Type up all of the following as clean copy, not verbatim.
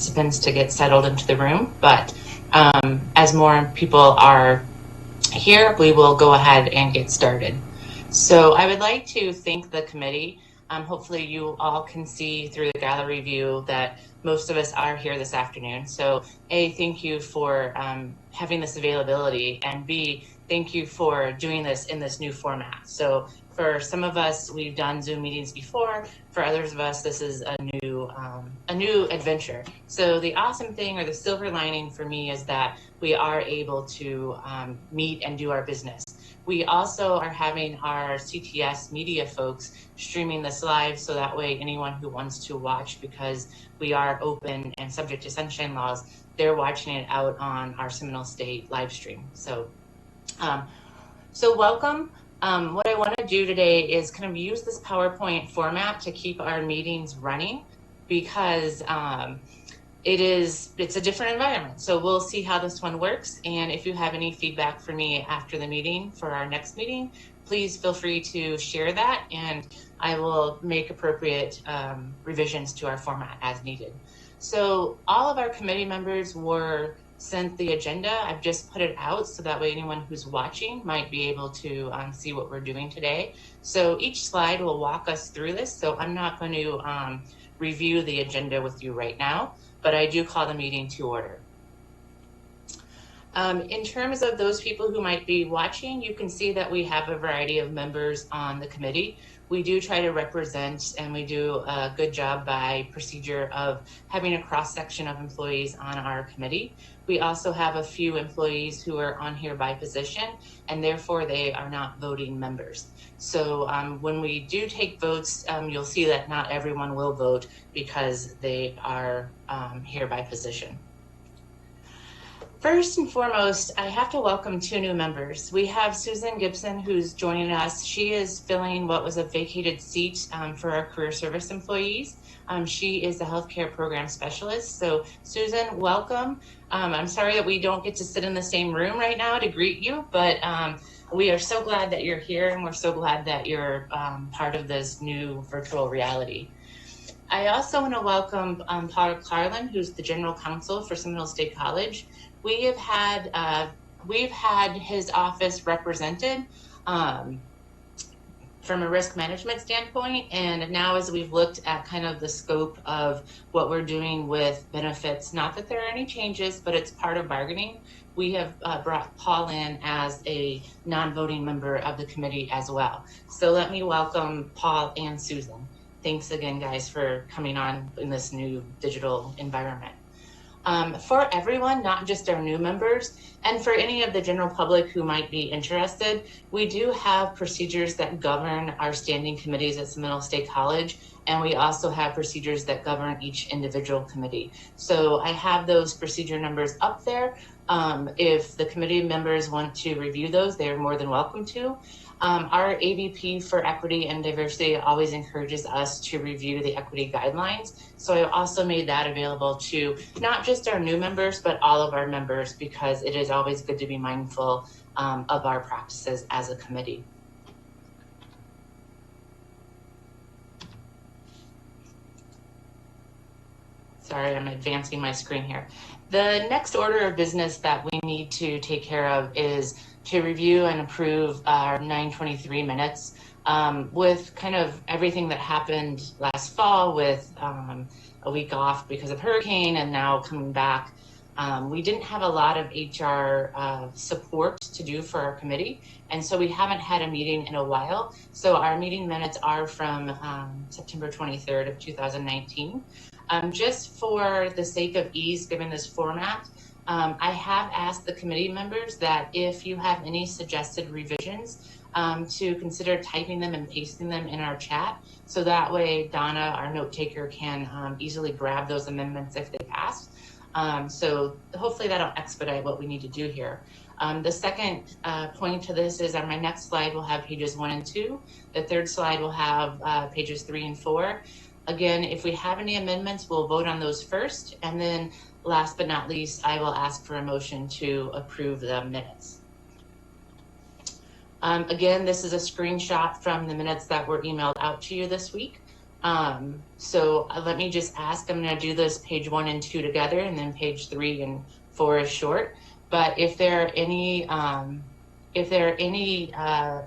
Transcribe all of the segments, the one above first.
participants to get settled into the room, but as more people are here, we will go ahead and get started. So I would like to thank the committee. Hopefully you all can see through the gallery view that most of us are here this afternoon. So A, thank you for having this availability, and B, thank you for doing this in this new format. So for some of us, we've done Zoom meetings before. For others of us, this is a new adventure. So the awesome thing, or the silver lining for me, is that we are able to meet and do our business. We also are having our CTS media folks streaming this live, so that way anyone who wants to watch, because we are open and subject to sunshine laws, they're watching it out on our Seminole State live stream. So welcome. What I want to do today is kind of use this PowerPoint format to keep our meetings running, because it's a different environment. So we'll see how this one works. And if you have any feedback for me after the meeting for our next meeting, please feel free to share that, and I will make appropriate revisions to our format as needed. So all of our committee members were sent the agenda. I've just put it out so that way anyone who's watching might be able to see what we're doing today. So each slide will walk us through this. So I'm not going to review the agenda with you right now, but I do call the meeting to order. In terms of those people who might be watching, you can see that we have a variety of members on the committee. We do try to represent, and we do a good job by procedure of having a cross-section of employees on our committee. We also have a few employees who are on here by position, and therefore they are not voting members. So when we do take votes, you'll see that not everyone will vote because they are here by position. First and foremost, I have to welcome two new members. We have Susan Gibson, who's joining us. She is filling what was a vacated seat for our career service employees. She is the healthcare program specialist. So Susan, welcome. I'm sorry that we don't get to sit in the same room right now to greet you, but we are so glad that you're here, and we're so glad that you're part of this new virtual reality. I also want to welcome Paul Carlin, who's the general counsel for Seminole State College. We've had his office represented from a risk management standpoint, and now as we've looked at kind of the scope of what we're doing with benefits, not that there are any changes, but it's part of bargaining, we have brought Paul in as a non-voting member of the committee as well. So let me welcome Paul and Susan. Thanks again, guys, for coming on in this new digital environment. For everyone, not just our new members, and for any of the general public who might be interested, we do have procedures that govern our standing committees at Seminole State College, and we also have procedures that govern each individual committee. So I have those procedure numbers up there. If the committee members want to review those, they are more than welcome to. Our AVP for Equity and Diversity always encourages us to review the equity guidelines. So I also made that available to not just our new members, but all of our members, because it is always good to be mindful of our practices as a committee. Sorry, I'm advancing my screen here. The next order of business that we need to take care of is to review and approve our 923 minutes. With kind of everything that happened last fall with a week off because of hurricane and now coming back, we didn't have a lot of HR support to do for our committee, and so we haven't had a meeting in a while. So our meeting minutes are from September 23rd of 2019. Just for the sake of ease, given this format, I have asked the committee members that if you have any suggested revisions, to consider typing them and pasting them in our chat. So that way Donna, our note taker, can easily grab those amendments if they pass. So hopefully that'll expedite what we need to do here. The second point to this is on my next slide, we'll have pages 1 and 2. The third slide will have pages 3 and 4. Again, if we have any amendments, we'll vote on those first. And then last but not least, I will ask for a motion to approve the minutes. Again, this is a screenshot from the minutes that were emailed out to you this week. Let me just ask, I'm going to do this page 1 and 2 together, and then page 3 and 4 is short. But if there are any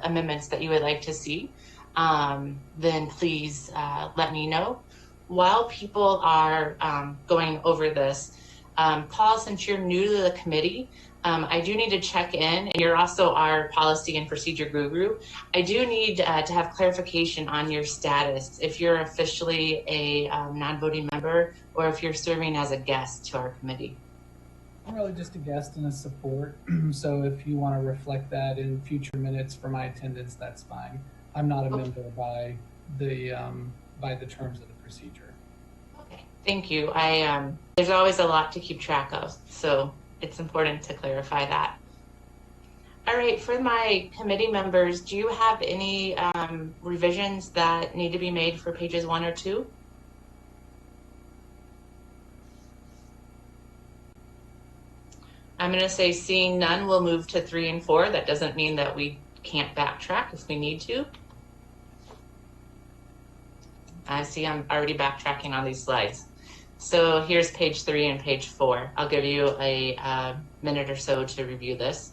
amendments that you would like to see, then please let me know. While people are going over this, Paul, since you're new to the committee, I do need to check in, and you're also our policy and procedure guru. I do need to have clarification on your status, if you're officially a non-voting member or if you're serving as a guest to our committee. I'm really just a guest and a support. So if you want to reflect that in future minutes for my attendance, that's fine. I'm not a member by the terms of the procedure. Okay, thank you. There's always a lot to keep track of, so it's important to clarify that. All right, for my committee members, do you have any revisions that need to be made for pages 1 or 2? I'm going to say seeing none, we'll move to 3 and 4. That doesn't mean that we can't backtrack if we need to. I see I'm already backtracking on these slides. So here's page 3 and page 4. I'll give you a minute or so to review this.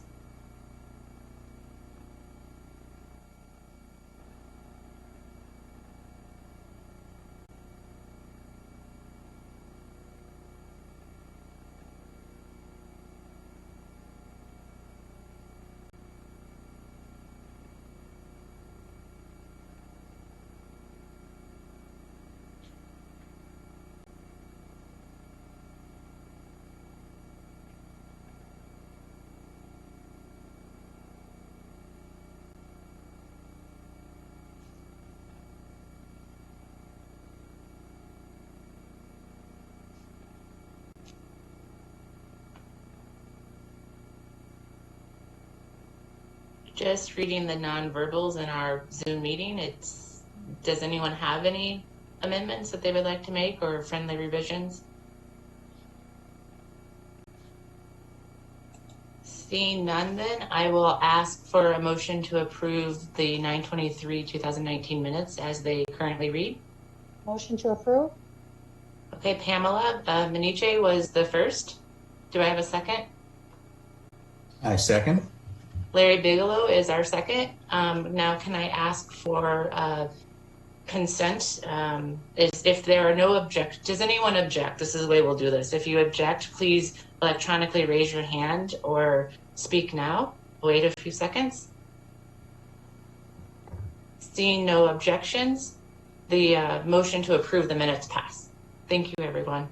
Just reading the nonverbals in our Zoom meeting, does anyone have any amendments that they would like to make or friendly revisions? Seeing none, then I will ask for a motion to approve the 9/23/2019 minutes as they currently read. Motion to approve. Okay, Pamela Meniche was the first. Do I have a second? I second. Larry Bigelow is our second. Now, can I ask for consent? If there are no objections, does anyone object? This is the way we'll do this. If you object, please electronically raise your hand or speak now. Wait a few seconds. Seeing no objections, the motion to approve the minutes pass. Thank you, everyone.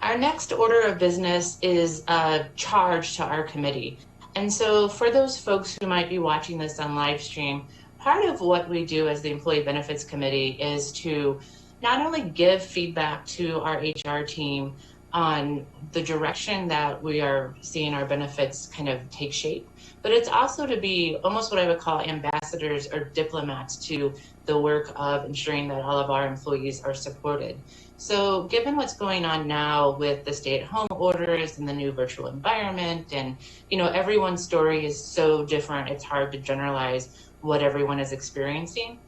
Our next order of business is a charge to our committee. And so for those folks who might be watching this on live stream, part of what we do as the Employee Benefits Committee is to not only give feedback to our HR team on the direction that we are seeing our benefits kind of take shape, but it's also to be almost what I would call ambassadors or diplomats to the work of ensuring that all of our employees are supported. So given what's going on now with the stay-at-home orders and the new virtual environment, and everyone's story is so different, it's hard to generalize what everyone is experiencing.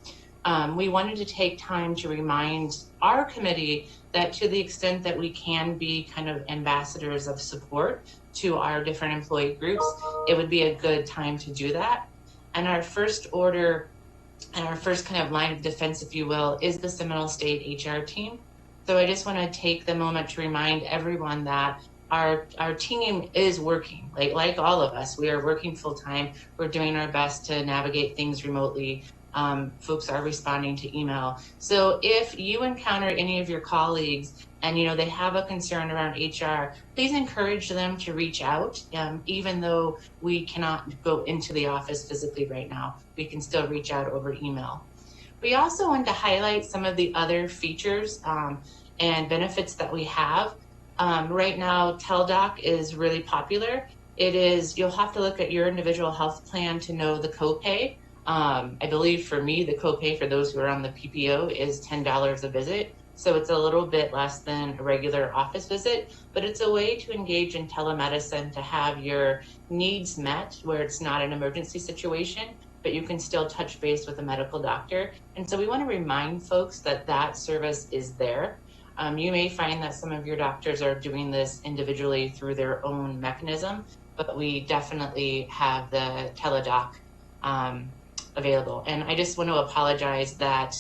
We wanted to take time to remind our committee that to the extent that we can be kind of ambassadors of support to our different employee groups, it would be a good time to do that. And our first order and our first kind of line of defense, if you will, is the Seminole State HR team. So I just want to take the moment to remind everyone that our team is working, like all of us. We are working full time. We're doing our best to navigate things remotely. Folks are responding to email. So if you encounter any of your colleagues and they have a concern around HR, please encourage them to reach out. Even though we cannot go into the office physically right now, we can still reach out over email. We also want to highlight some of the other features and benefits that we have. Right now, TelDoc is really popular. You'll have to look at your individual health plan to know the copay. I believe for me, the copay for those who are on the PPO is $10 a visit. So it's a little bit less than a regular office visit, but it's a way to engage in telemedicine to have your needs met where it's not an emergency situation, but you can still touch base with a medical doctor. And so we want to remind folks that that service is there. You may find that some of your doctors are doing this individually through their own mechanism, but we definitely have the teledoc available. And I just want to apologize that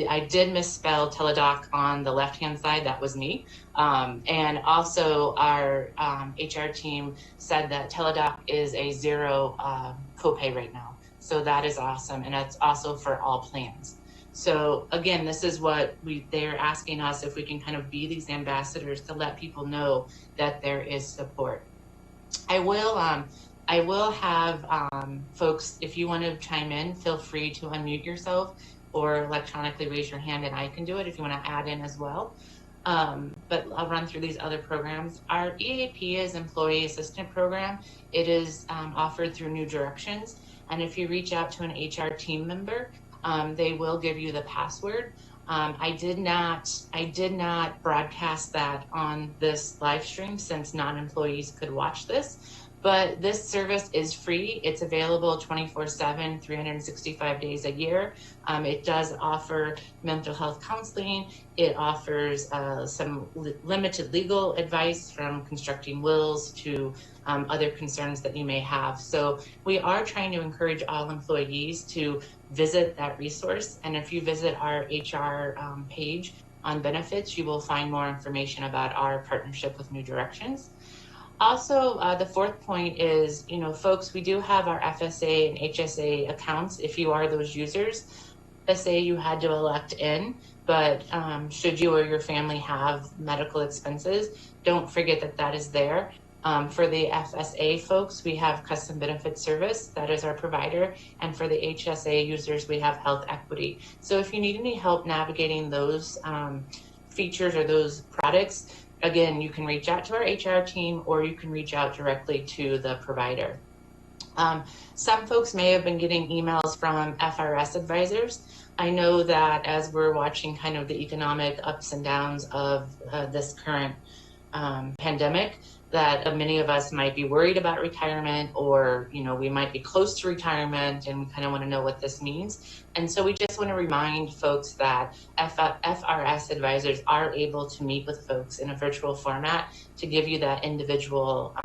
I did misspell teledoc on the left-hand side. That was me. And also our HR team said that teledoc is a zero copay right now. So that is awesome. And that's also for all plans. So again, this is what they're asking us, if we can kind of be these ambassadors to let people know that there is support. I will have folks, if you want to chime in, feel free to unmute yourself or electronically raise your hand and I can do it if you want to add in as well. But I'll run through these other programs. Our EAP is Employee Assistant Program. It is offered through New Directions. And if you reach out to an HR team member, they will give you the password. I did not broadcast that on this live stream since non-employees could watch this, but this service is free. It's available 24/7, 365 days a year. It does offer mental health counseling. It offers some limited legal advice, from constructing wills to other concerns that you may have. So we are trying to encourage all employees to visit that resource. And if you visit our HR page on benefits, you will find more information about our partnership with New Directions. Also, the fourth point is, folks, we do have our FSA and HSA accounts if you are those users. FSA you had to elect in, but should you or your family have medical expenses, don't forget that that is there. For the FSA folks, we have custom benefit service, that is our provider. And for the HSA users, we have health equity. So if you need any help navigating those features or those products, again, you can reach out to our HR team or you can reach out directly to the provider. Some folks may have been getting emails from FRS advisors. I know that as we're watching kind of the economic ups and downs of this current pandemic, that many of us might be worried about retirement, or we might be close to retirement and we kind of want to know what this means. And so we just want to remind folks that FRS advisors are able to meet with folks in a virtual format to give you that individual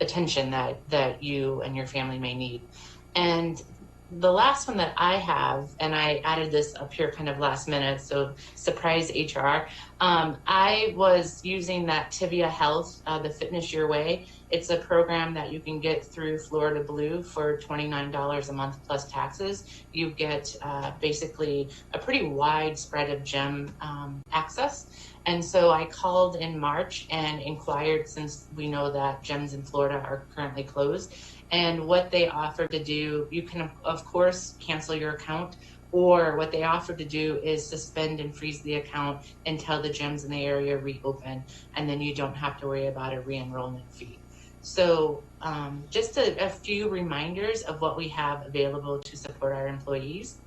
attention that you and your family may need. And the last one that I have, and I added this up here kind of last minute, so surprise HR. I was using that Tibia Health, the Fitness Your Way. It's a program that you can get through Florida Blue for $29 a month plus taxes. You get basically a pretty wide spread of gym access. And so I called in March and inquired, since we know that gyms in Florida are currently closed. And what they offer to do, you can, of course, cancel your account, or what they offer to do is suspend and freeze the account until the gyms in the area reopen, and then you don't have to worry about a re-enrollment fee. So just a few reminders of what we have available to support our employees.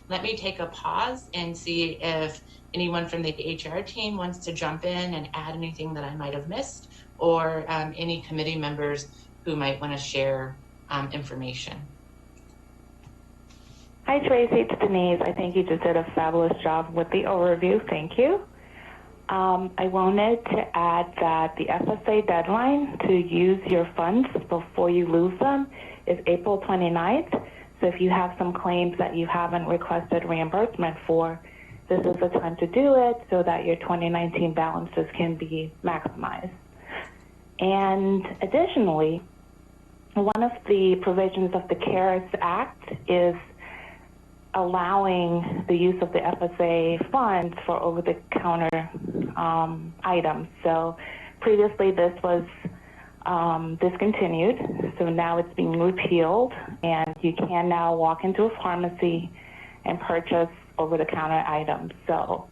Let me take a pause and see if anyone from the HR team wants to jump in and add anything that I might have missed, or any committee members who might want to share information. Hi, Tracy. It's Denise. I think you just did a fabulous job with the overview. Thank you. I wanted to add that the FSA deadline to use your funds before you lose them is April 29th. So if you have some claims that you haven't requested reimbursement for, this is the time to do it so that your 2019 balances can be maximized. And additionally, one of the provisions of the CARES Act is allowing the use of the FSA funds for over-the-counter items. So previously this was discontinued, so now it's being repealed, and you can now walk into a pharmacy and purchase over-the-counter items. So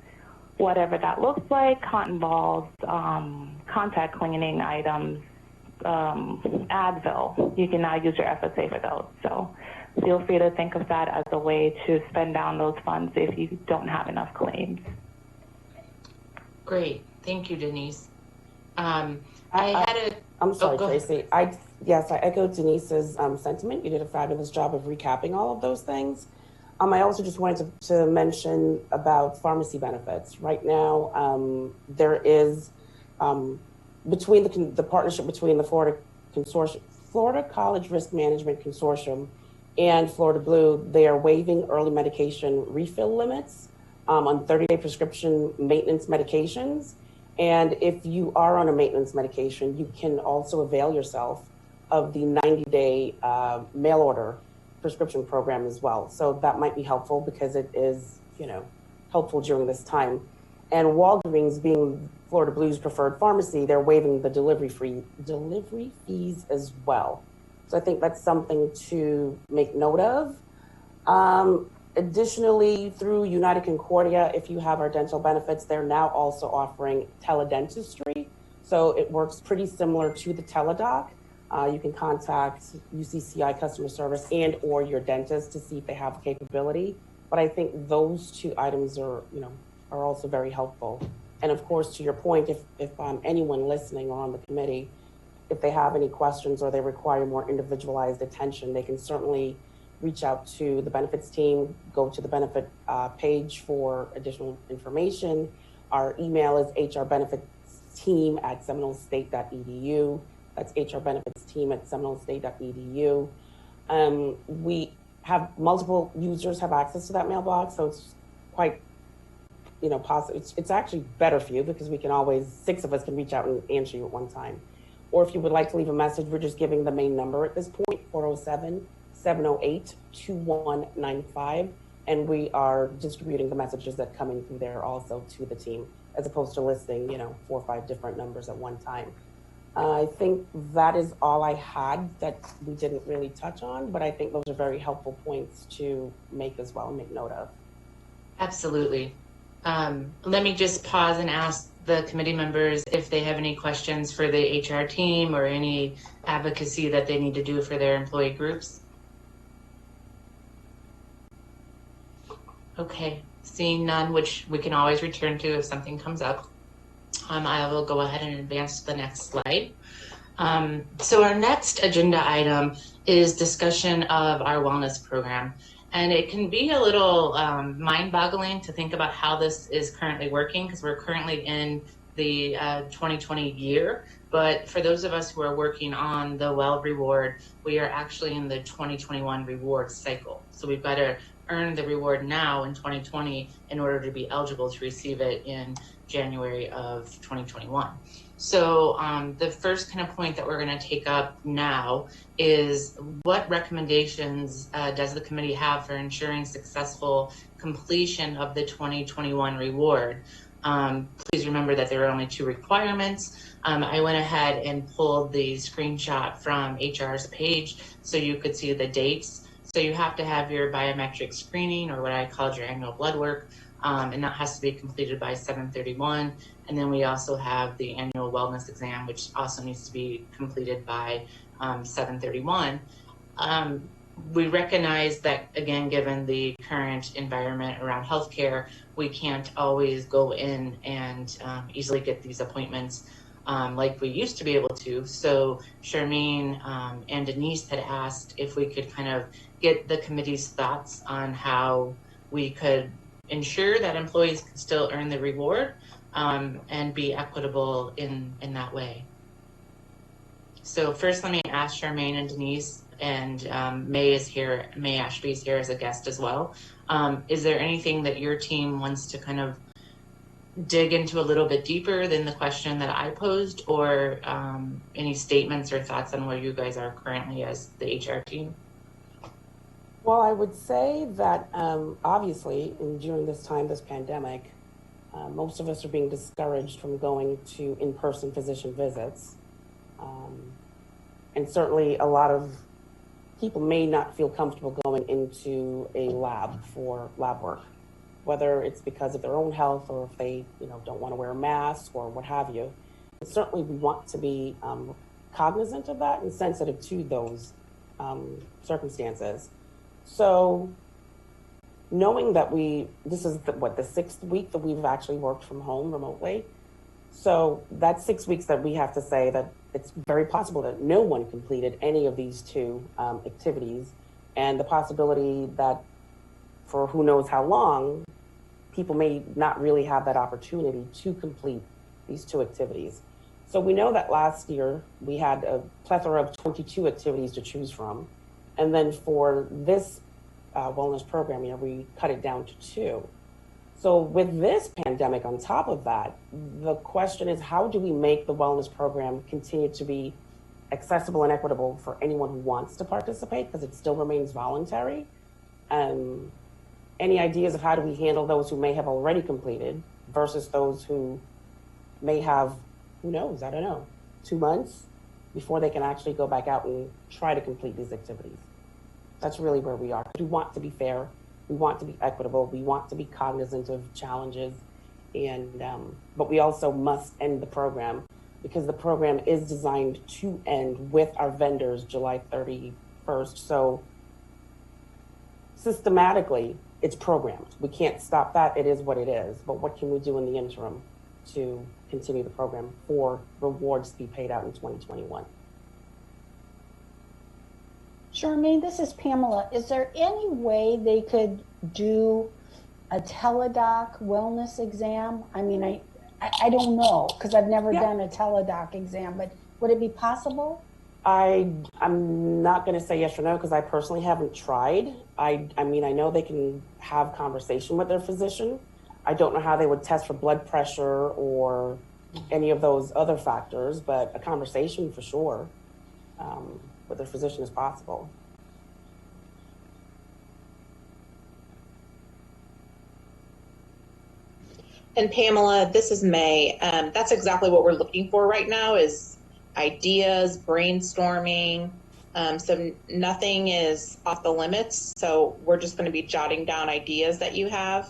whatever that looks like, cotton balls, contact cleaning items, Advil, you can now use your FSA for those. So feel free to think of that as a way to spend down those funds if you don't have enough claims. Great. Thank you, Denise. I'm sorry, Tracy. yes, I echo Denise's sentiment. You did a fabulous job of recapping all of those things. I also just wanted to mention about pharmacy benefits. Right now, there is between the partnership between the Florida Consortium, Florida College Risk Management Consortium, and Florida Blue. They are waiving early medication refill limits on 30-day prescription maintenance medications. And if you are on a maintenance medication, you can also avail yourself of the 90-day mail order prescription program as well. So that might be helpful because it is, helpful during this time. And Walgreens, being Florida Blue's preferred pharmacy, they're waiving the delivery fees as well. So I think that's something to make note of. Additionally, through United Concordia, if you have our dental benefits, they're now also offering teledentistry. So it works pretty similar to the teledoc. You can contact UCCI customer service and or your dentist to see if they have the capability. But I think those two items are also very helpful. And of course, to your point, if anyone listening or on the committee, if they have any questions or they require more individualized attention, they can certainly reach out to the benefits team, go to the benefit page for additional information. Our email is hrbenefitsteam@seminolestate.edu. That's hrbenefitsteam@seminolestate.edu. We have multiple users have access to that mailbox, so it's quite, possible. It's actually better for you because we can always, 6 of us can reach out and answer you at one time. Or if you would like to leave a message, we're just giving the main number at this point, 407-708-2195. And we are distributing the messages that come in through there also to the team, as opposed to listing, 4 or 5 different numbers at one time. I think that is all I had that we didn't really touch on, but I think those are very helpful points to make as well, make note of. Absolutely. Let me just pause and ask the committee members if they have any questions for the HR team or any advocacy that they need to do for their employee groups. Okay, seeing none, which we can always return to if something comes up. I will go ahead and advance to the next slide. So our next agenda item is discussion of our wellness program. And it can be a little mind-boggling to think about how this is currently working because we're currently in the 2020 year. But for those of us who are working on the Well Reward, we are actually in the 2021 reward cycle. So we've got to earn the reward now in 2020 in order to be eligible to receive it in January of 2021. So the first kind of point that we're going to take up now is what recommendations does the committee have for ensuring successful completion of the 2021 reward? Please remember that there are only 2 requirements. I went ahead and pulled the screenshot from HR's page so you could see the dates. So you have to have your biometric screening, or what I called your annual blood work, and that has to be completed by 7/31. And then we also have the annual wellness exam, which also needs to be completed by 7/31. We recognize that, again, given the current environment around healthcare, we can't always go in and easily get these appointments like we used to be able to. So Charmaine and Denise had asked if we could kind of get the committee's thoughts on how we could ensure that employees can still earn the reward and be equitable in that way. So first, let me ask Charmaine and Denise, and May Ashby is here as a guest as well. Is there anything that your team wants to kind of dig into a little bit deeper than the question that I posed, or any statements or thoughts on where you guys are currently as the HR team? Well, I would say that obviously during this time, this pandemic, most of us are being discouraged from going to in-person physician visits. And certainly a lot of people may not feel comfortable going into a lab for lab work, whether it's because of their own health or if they don't want to wear a mask or what have you. But certainly we want to be cognizant of that and sensitive to those circumstances. So knowing that this is the 6th week that we've actually worked from home remotely. So that's 6 weeks that we have to say that it's very possible that no one completed any of these two activities, and the possibility that for who knows how long, people may not really have that opportunity to complete these two activities. So we know that last year we had a plethora of 22 activities to choose from. And then for this wellness program year, we cut it down to 2. So with this pandemic on top of that, the question is, how do we make the wellness program continue to be accessible and equitable for anyone who wants to participate, because it still remains voluntary? Any ideas of how do we handle those who may have already completed versus those who may have, who knows, I don't know, 2 months before they can actually go back out and try to complete these activities? That's really where we are. We want to be fair. We want to be equitable. We want to be cognizant of challenges. And but we also must end the program, because the program is designed to end with our vendors July 31st. So systematically, it's programmed. We can't stop that. It is what it is. But what can we do in the interim to continue the program for rewards to be paid out in 2021? Charmaine, this is Pamela. Is there any way they could do a teledoc wellness exam? I mean, I don't know, because I've never done a teledoc exam, but would it be possible? I'm not going to say yes or no, because I personally haven't tried. I mean, I know they can have conversation with their physician. I don't know how they would test for blood pressure or any of those other factors, but a conversation for sure with their physician is possible. And Pamela, this is May. That's exactly what we're looking for right now, is ideas, brainstorming. So nothing is off the limits. So we're just going to be jotting down ideas that you have.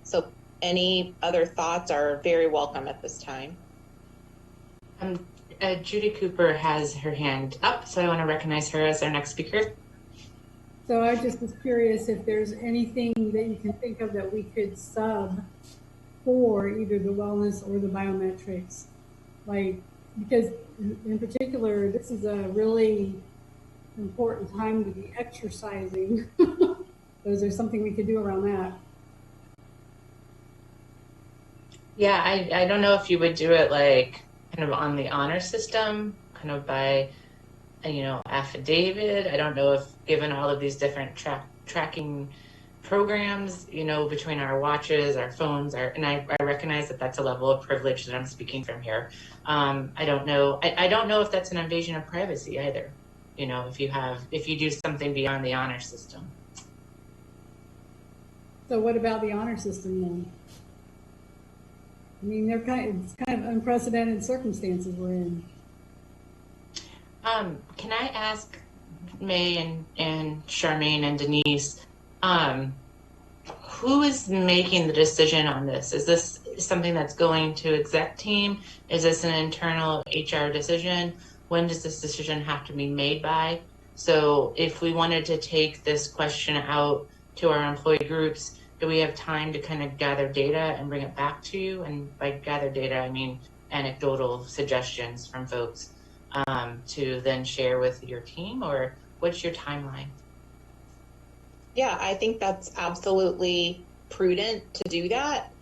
So any other thoughts are very welcome at this time. Judy Cooper has her hand up, so I want to recognize her as our next speaker. So I just was curious if there's anything that you can think of that we could sub for either the wellness or the biometrics, like, because in particular, this is a really important time to be exercising. So is there something we could do around that? Yeah, I don't know if you would do it like kind of on the honor system, kind of by, affidavit. I don't know if, given all of these different tracking programs, between our watches, our phones, and I recognize that that's a level of privilege that I'm speaking from here. I don't know. I don't know if that's an invasion of privacy either. If you do something beyond the honor system. So what about the honor system then? I mean, it's kind of unprecedented circumstances we're in. Can I ask May and Charmaine and Denise, who is making the decision on this? Is this something that's going to exec team? Is this an internal HR decision? When does this decision have to be made by? So if we wanted to take this question out to our employee groups, do we have time to kind of gather data and bring it back to you? And by gather data, I mean anecdotal suggestions from folks to then share with your team, or what's your timeline? Yeah, I think that's absolutely prudent to do that,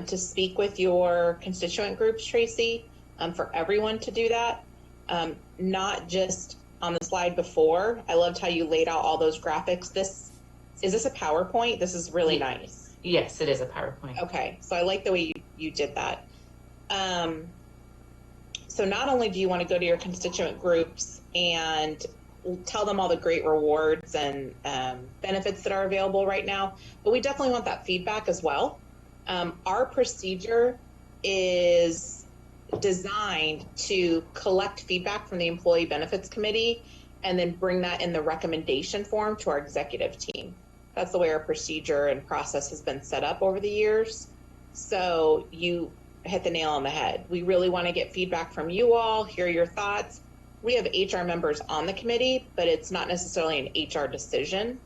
to speak with your constituent groups, Tracy, for everyone to do that, not just on the slide before. I loved how you laid out all those graphics. Is this a PowerPoint? This is really nice. Yes, it is a PowerPoint. Okay, so I like the way you did that. So not only do you want to go to your constituent groups and tell them all the great rewards and benefits that are available right now, but we definitely want that feedback as well. Our procedure is designed to collect feedback from the Employee Benefits Committee and then bring that in the recommendation form to our executive team. That's the way our procedure and process has been set up over the years. So you hit the nail on the head. We really want to get feedback from you all, hear your thoughts. We have HR members on the committee, but it's not necessarily an HR decision.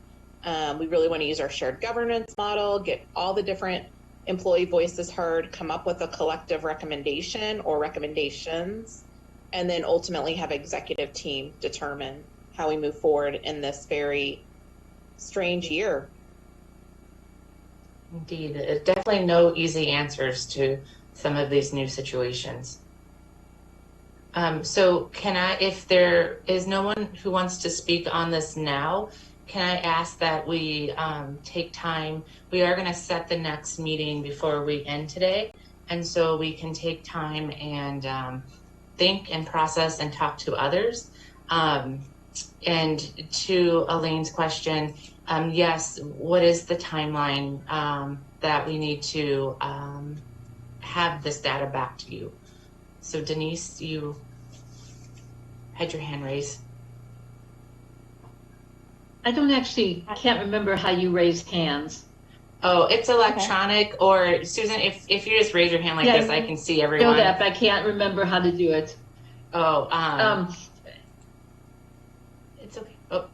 We really want to use our shared governance model, get all the different employee voices heard, come up with a collective recommendation or recommendations, and then ultimately have executive team determine how we move forward in this very strange year. Indeed, definitely no easy answers to some of these new situations. So if there is no one who wants to speak on this now, can I ask that we take time? We are going to set the next meeting before we end today. And so we can take time and think and process and talk to others. And to Elaine's question, yes, what is the timeline that we need to have this data back to you? So Denise, you had your hand raised. I can't remember how you raised hands. Oh, it's electronic. Okay. Or Susan, if you just raise your hand like this, I can see everyone. I know that, but I can't remember how to do it. Oh, it's okay. Oh.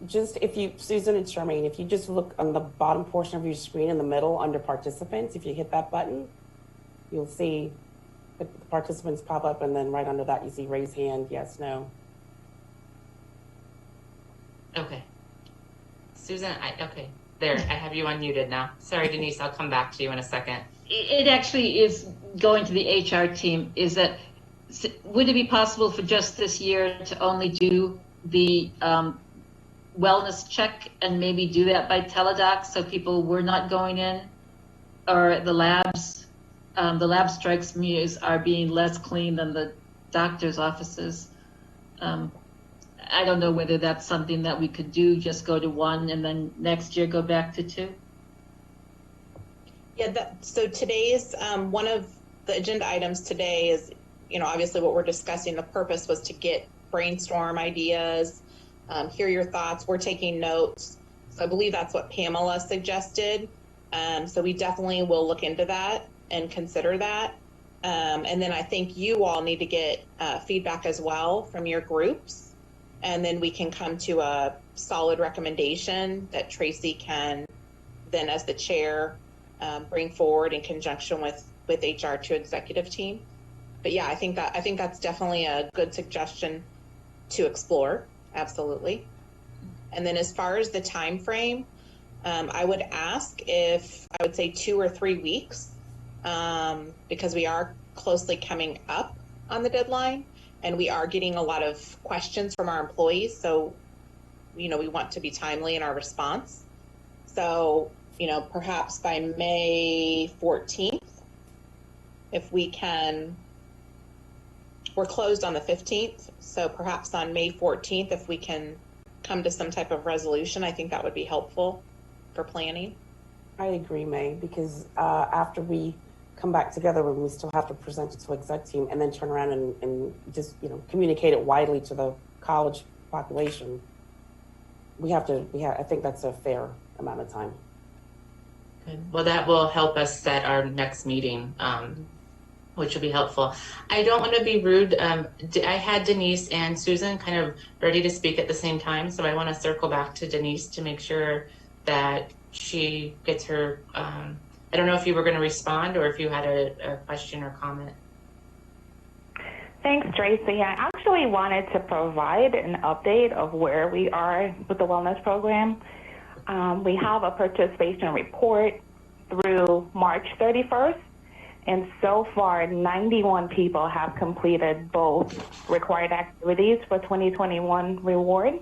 Just Susan and Charmaine, if you just look on the bottom portion of your screen in the middle under participants, if you hit that button, you'll see the participants pop up, and then right under that you see raise hand, yes, no. Okay. Susan, okay. There, I have you unmuted now. Sorry, Denise, I'll come back to you in a second. It actually is going to the HR team. Would it be possible for just this year to only do the wellness check and maybe do that by teledoc so people were not going in? Or the lab strikes me as are being less clean than the doctor's offices. I don't know whether that's something that we could do, just go to one and then next year go back to two. Yeah, so today's, one of the agenda items today is, obviously what we're discussing, the purpose was to brainstorm ideas, hear your thoughts. We're taking notes. So I believe that's what Pamela suggested. So we definitely will look into that and consider that. And then I think you all need to get feedback as well from your groups. And then we can come to a solid recommendation that Tracy can then, as the chair, bring forward in conjunction with HR to executive team. But yeah, I think that's definitely a good suggestion to explore. Absolutely. And then as far as the time frame, I would ask if I would say 2 or 3 weeks, because we are closely coming up on the deadline. And we are getting a lot of questions from our employees. So, we want to be timely in our response. So, perhaps by May 14th, if we can, we're closed on the 15th. So perhaps on May 14th, if we can come to some type of resolution, I think that would be helpful for planning. I agree, May, because after we come back together, we still have to present it to exec team and then turn around and just communicate it widely to the college population. I think that's a fair amount of time. Good. Well, that will help us set our next meeting, which will be helpful. I don't want to be rude. I had Denise and Susan kind of ready to speak at the same time, so I want to circle back to Denise to make sure that she gets her I don't know if you were going to respond or if you had a question or comment. Thanks, Tracy. I actually wanted to provide an update of where we are with the wellness program. We have a participation report through March 31st, and so far 91 people have completed both required activities for 2021 reward.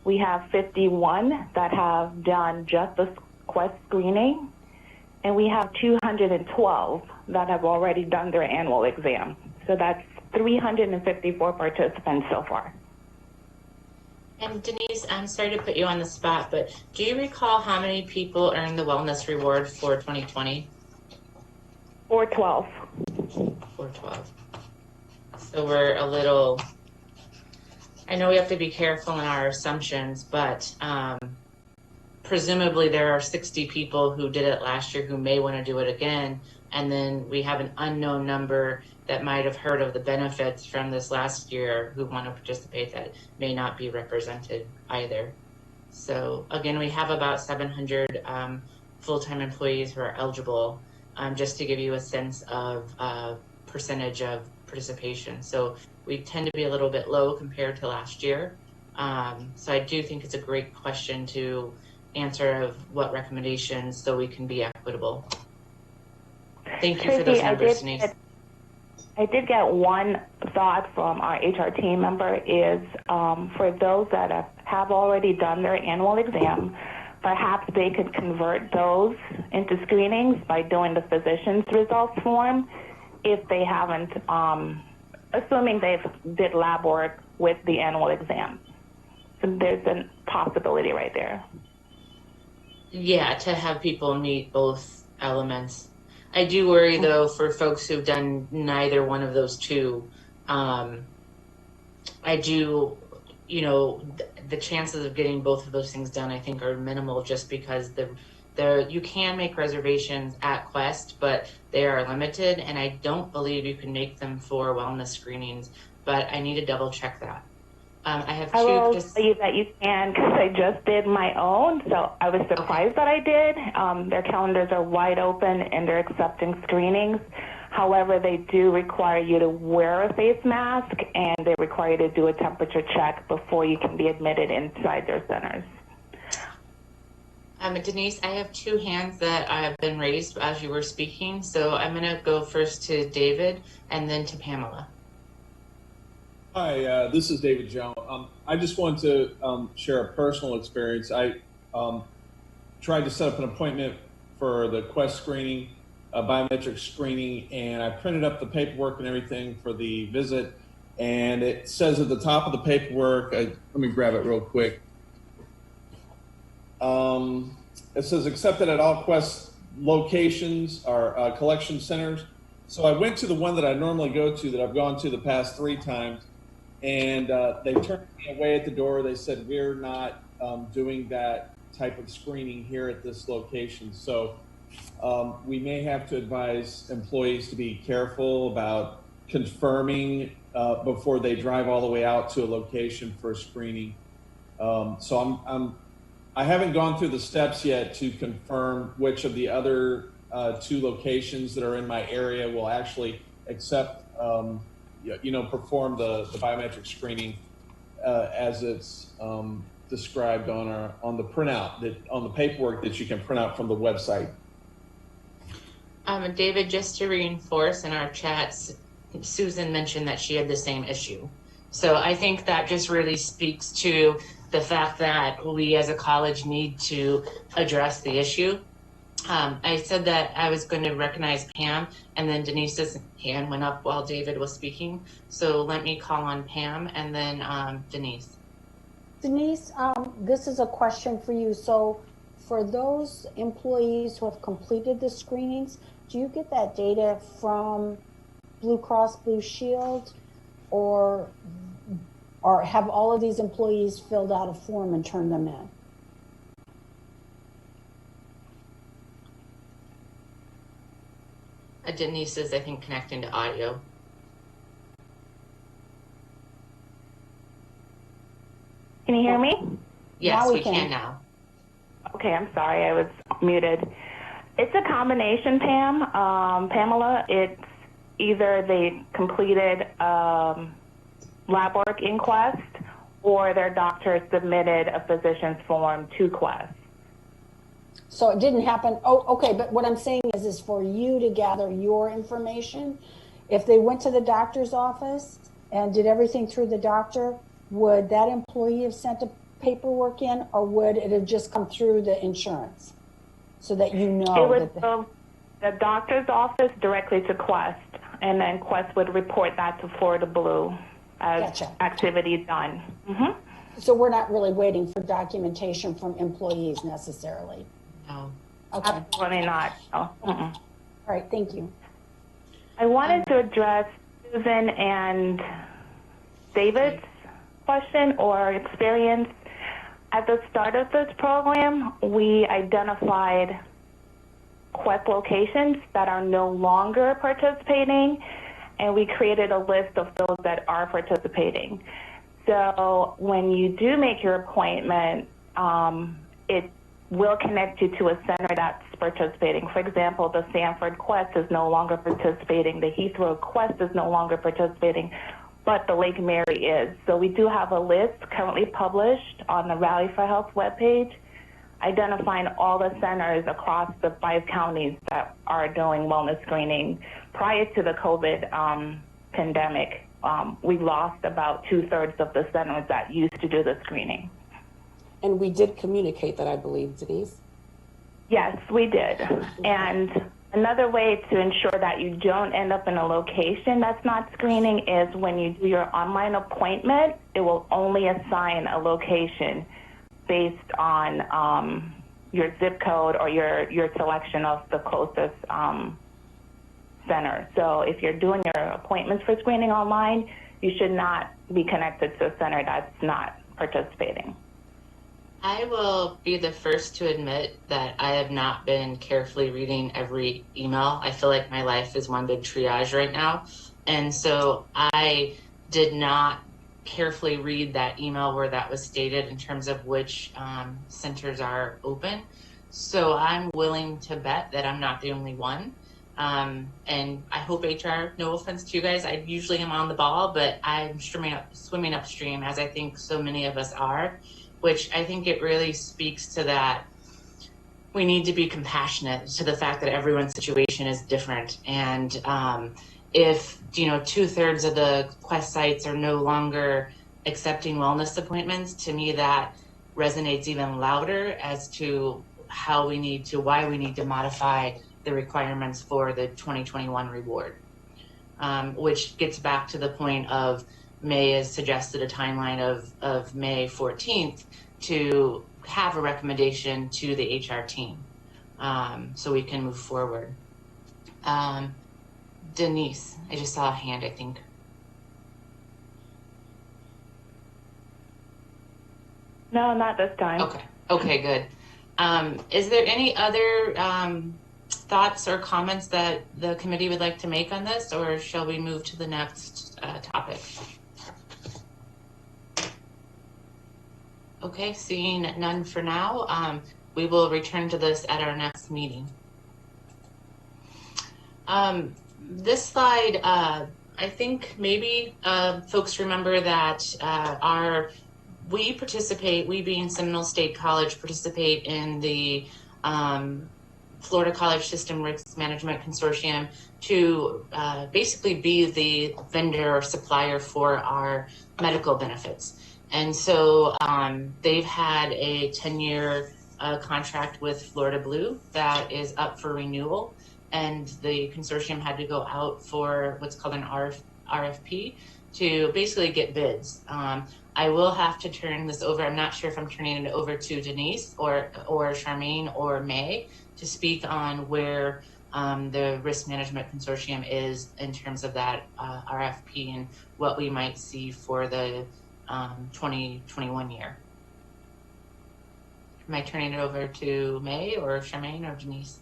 We have 51 that have done just the Quest screening, and we have 212 that have already done their annual exam. So that's 354 participants so far. And Denise, I'm sorry to put you on the spot, but do you recall how many people earned the wellness reward for 2020? 412. 412. So we're a little, I know we have to be careful in our assumptions, but presumably there are 60 people who did it last year who may want to do it again. And then we have an unknown number that might have heard of the benefits from this last year who want to participate that may not be represented either. So again, we have about 700 full-time employees who are eligible, just to give you a sense of percentage of participation. So we tend to be a little bit low compared to last year. So I do think it's a great question to answer of what recommendations so we can be equitable. Thank you for those numbers, Denise. I did get one thought from our HR team member is for those that have already done their annual exam, perhaps they could convert those into screenings by doing the physician's results form if they haven't, assuming they've did lab work with the annual exam. So there's a possibility right there. Yeah, to have people meet both elements. I do worry though for folks who've done neither one of those two. I do, the chances of getting both of those things done, I think, are minimal just because you can make reservations at Quest, but they are limited, and I don't believe you can make them for wellness screenings, but I need to double check that. I have two. I will tell you that you can because I just did my own, so I was surprised that I did. Their calendars are wide open and they're accepting screenings. However, they do require you to wear a face mask and they require you to do a temperature check before you can be admitted inside their centers. Denise, I have two hands that have been raised as you were speaking, so I'm going to go first to David and then to Pamela. Hi, this is David Jones. I just wanted to share a personal experience. I tried to set up an appointment for the Quest screening, biometric screening, and I printed up the paperwork and everything for the visit. And it says at the top of the paperwork, let me grab it real quick. It says accepted at all Quest locations or collection centers. So I went to the one that I normally go to that I've gone to the past 3 times. And they turned me away at the door. They said, we're not doing that type of screening here at this location. So we may have to advise employees to be careful about confirming before they drive all the way out to a location for screening. So I haven't gone through the steps yet to confirm which of the other 2 locations that are in my area will actually accept perform the biometric screening as it's described on the printout on the paperwork that you can print out from the website. David, just to reinforce in our chats, Susan mentioned that she had the same issue. So I think that just really speaks to the fact that we as a college need to address the issue. I said that I was going to recognize Pam, and then Denise's hand went up while David was speaking. So let me call on Pam and then Denise. Denise, this is a question for you. So for those employees who have completed the screenings, do you get that data from Blue Cross Blue Shield, or have all of these employees filled out a form and turned them in? Denise is, I think, connecting to audio. Can you hear me? Yes, we can now. Okay, I'm sorry, I was muted. It's a combination, Pamela. It's either they completed lab work in Quest or their doctor submitted a physician's form to Quest. So it didn't happen. Oh, okay. But what I'm saying is for you to gather your information. If they went to the doctor's office and did everything through the doctor, would that employee have sent a paperwork in, or would it have just come through the insurance so that you know? It would go the doctor's office directly to Quest, and then Quest would report that to Florida Blue as activity done. Mm-hmm. So we're not really waiting for documentation from employees necessarily. No. Okay. Absolutely not. No. All right. Thank you. I wanted to address Susan and David's question or experience. At the start of this program, we identified Quest locations that are no longer participating, and we created a list of those that are participating. So when you do make your appointment, it will connect you to a center that's participating. For example, the Sanford Quest is no longer participating. The Heathrow Quest is no longer participating, but the Lake Mary is. So we do have a list currently published on the Rally for Health webpage, identifying all the centers across the 5 counties that are doing wellness screening. Prior to the COVID pandemic, we lost about 2/3 of the centers that used to do the screening. And we did communicate that, I believe, Denise. Yes, we did. And another way to ensure that you don't end up in a location that's not screening is when you do your online appointment, it will only assign a location based on your zip code or your selection of the closest center. So if you're doing your appointments for screening online, you should not be connected to a center that's not participating. I will be the first to admit that I have not been carefully reading every email. I feel like my life is one big triage right now. And so I did not carefully read that email where that was stated in terms of which centers are open. So I'm willing to bet that I'm not the only one. And I hope HR, no offense to you guys, I usually am on the ball, but I'm swimming upstream, as I think so many of us are, which I think it really speaks to that we need to be compassionate to the fact that everyone's situation is different. And if 2/3 of the Quest sites are no longer accepting wellness appointments, to me that resonates even louder as to why we need to modify the requirements for the 2021 reward, which gets back to the point of May has suggested a timeline of May 14th to have a recommendation to the HR team so we can move forward. Denise, I just saw a hand, I think. No, not this time. Okay, good. Is there any other thoughts or comments that the committee would like to make on this, or shall we move to the next topic? Okay, seeing none for now, we will return to this at our next meeting. This slide, I think maybe folks remember that we being Seminole State College, participate in the Florida College System Risk Management Consortium to basically be the vendor or supplier for our medical benefits. And so they've had a 10-year contract with Florida Blue that is up for renewal. And the consortium had to go out for what's called an RFP to basically get bids. I will have to turn this over. I'm not sure if I'm turning it over to Denise or Charmaine or May to speak on where the Risk Management Consortium is in terms of that RFP and what we might see for the 2021 year. Am I turning it over to May or Charmaine or Denise?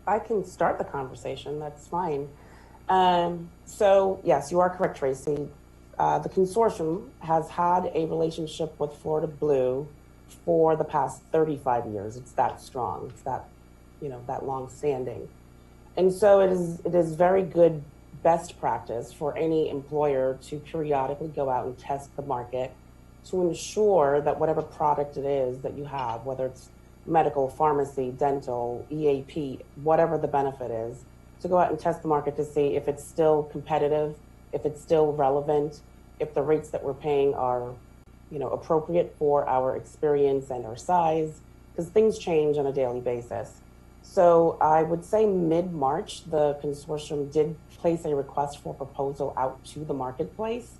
I can start the conversation. That's fine. So yes, you are correct, Tracy. The consortium has had a relationship with Florida Blue for the past 35 years. It's that strong. It's that, that long standing. And so it is very good best practice for any employer to periodically go out and test the market to ensure that whatever product it is that you have, whether it's medical, pharmacy, dental, EAP, whatever the benefit is, to go out and test the market to see if it's still competitive, if it's still relevant, if the rates that we're paying are, appropriate for our experience and our size, because things change on a daily basis. So I would say mid-March, the consortium did place a request for proposal out to the marketplace.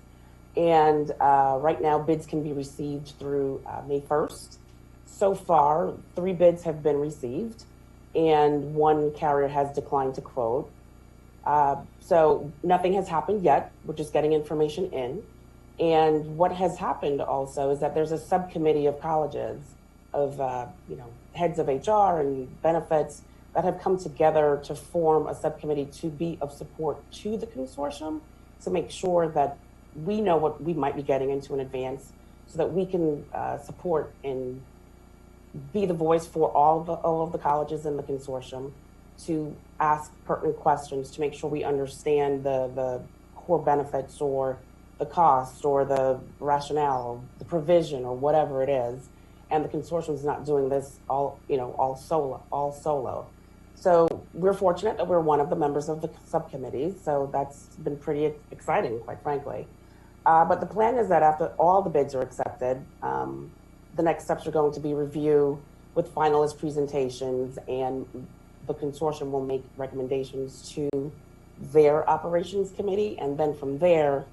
And right now, bids can be received through May 1st. So far, 3 bids have been received, and 1 carrier has declined to quote. So nothing has happened yet. We're just getting information in. And what has happened also is that there's a subcommittee of colleges, of heads of HR and benefits that have come together to form a subcommittee to be of support to the consortium to make sure that we know what we might be getting into in advance, so that we can support in be the voice for all of the colleges in the consortium to ask pertinent questions to make sure we understand the core benefits or the cost or the rationale or the provision or whatever it is. And the consortium is not doing this all solo. So we're fortunate that we're one of the members of the subcommittee. So that's been pretty exciting, quite frankly. But the plan is that after all the bids are accepted, the next steps are going to be review with finalist presentations, and the consortium will make recommendations to their operations committee. And then from there,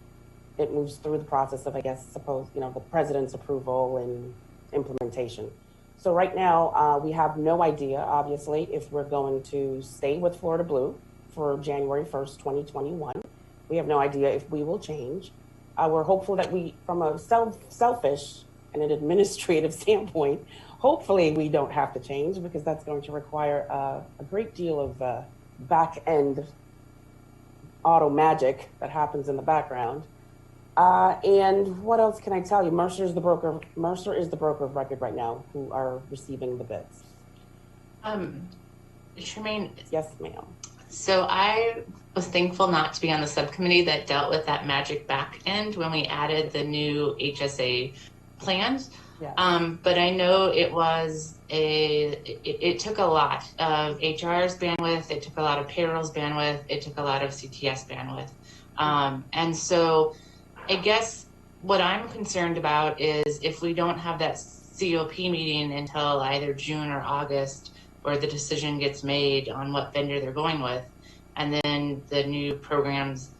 it moves through the process of, the president's approval and implementation. So right now, we have no idea, obviously, if we're going to stay with Florida Blue for January 1st, 2021. We have no idea if we will change. We're hopeful that we, from a selfish and an administrative standpoint, hopefully we don't have to change, because that's going to require a great deal of back-end auto magic that happens in the background. And what else can I tell you? Mercer is the broker of record right now who are receiving the bids. Charmaine. Yes, ma'am. So I was thankful not to be on the subcommittee that dealt with that magic back end when we added the new HSA plans. Yes. But I know it took a lot of HR's bandwidth, it took a lot of payroll's bandwidth, it took a lot of CTS bandwidth. And so I guess what I'm concerned about is if we don't have that COP meeting until either June or August, where the decision gets made on what vendor they're going with, and then the new programs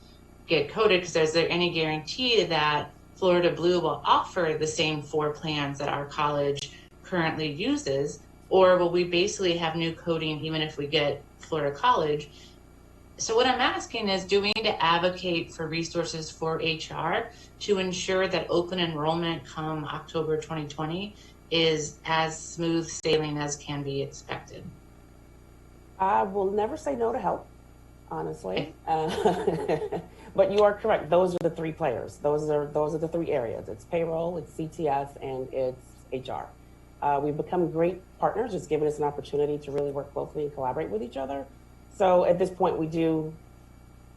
get coded, because is there any guarantee that Florida Blue will offer the same 4 plans that our college currently uses, or will we basically have new coding even if we get Florida College? So what I'm asking is, do we need to advocate for resources for HR to ensure that open enrollment come October 2020 is as smooth sailing as can be expected? I will never say no to help, honestly. But you are correct. Those are the 3 players. Those are the 3 areas. It's payroll, it's CTS, and it's HR. We've become great partners. It's given us an opportunity to really work closely and collaborate with each other. So at this point, we do,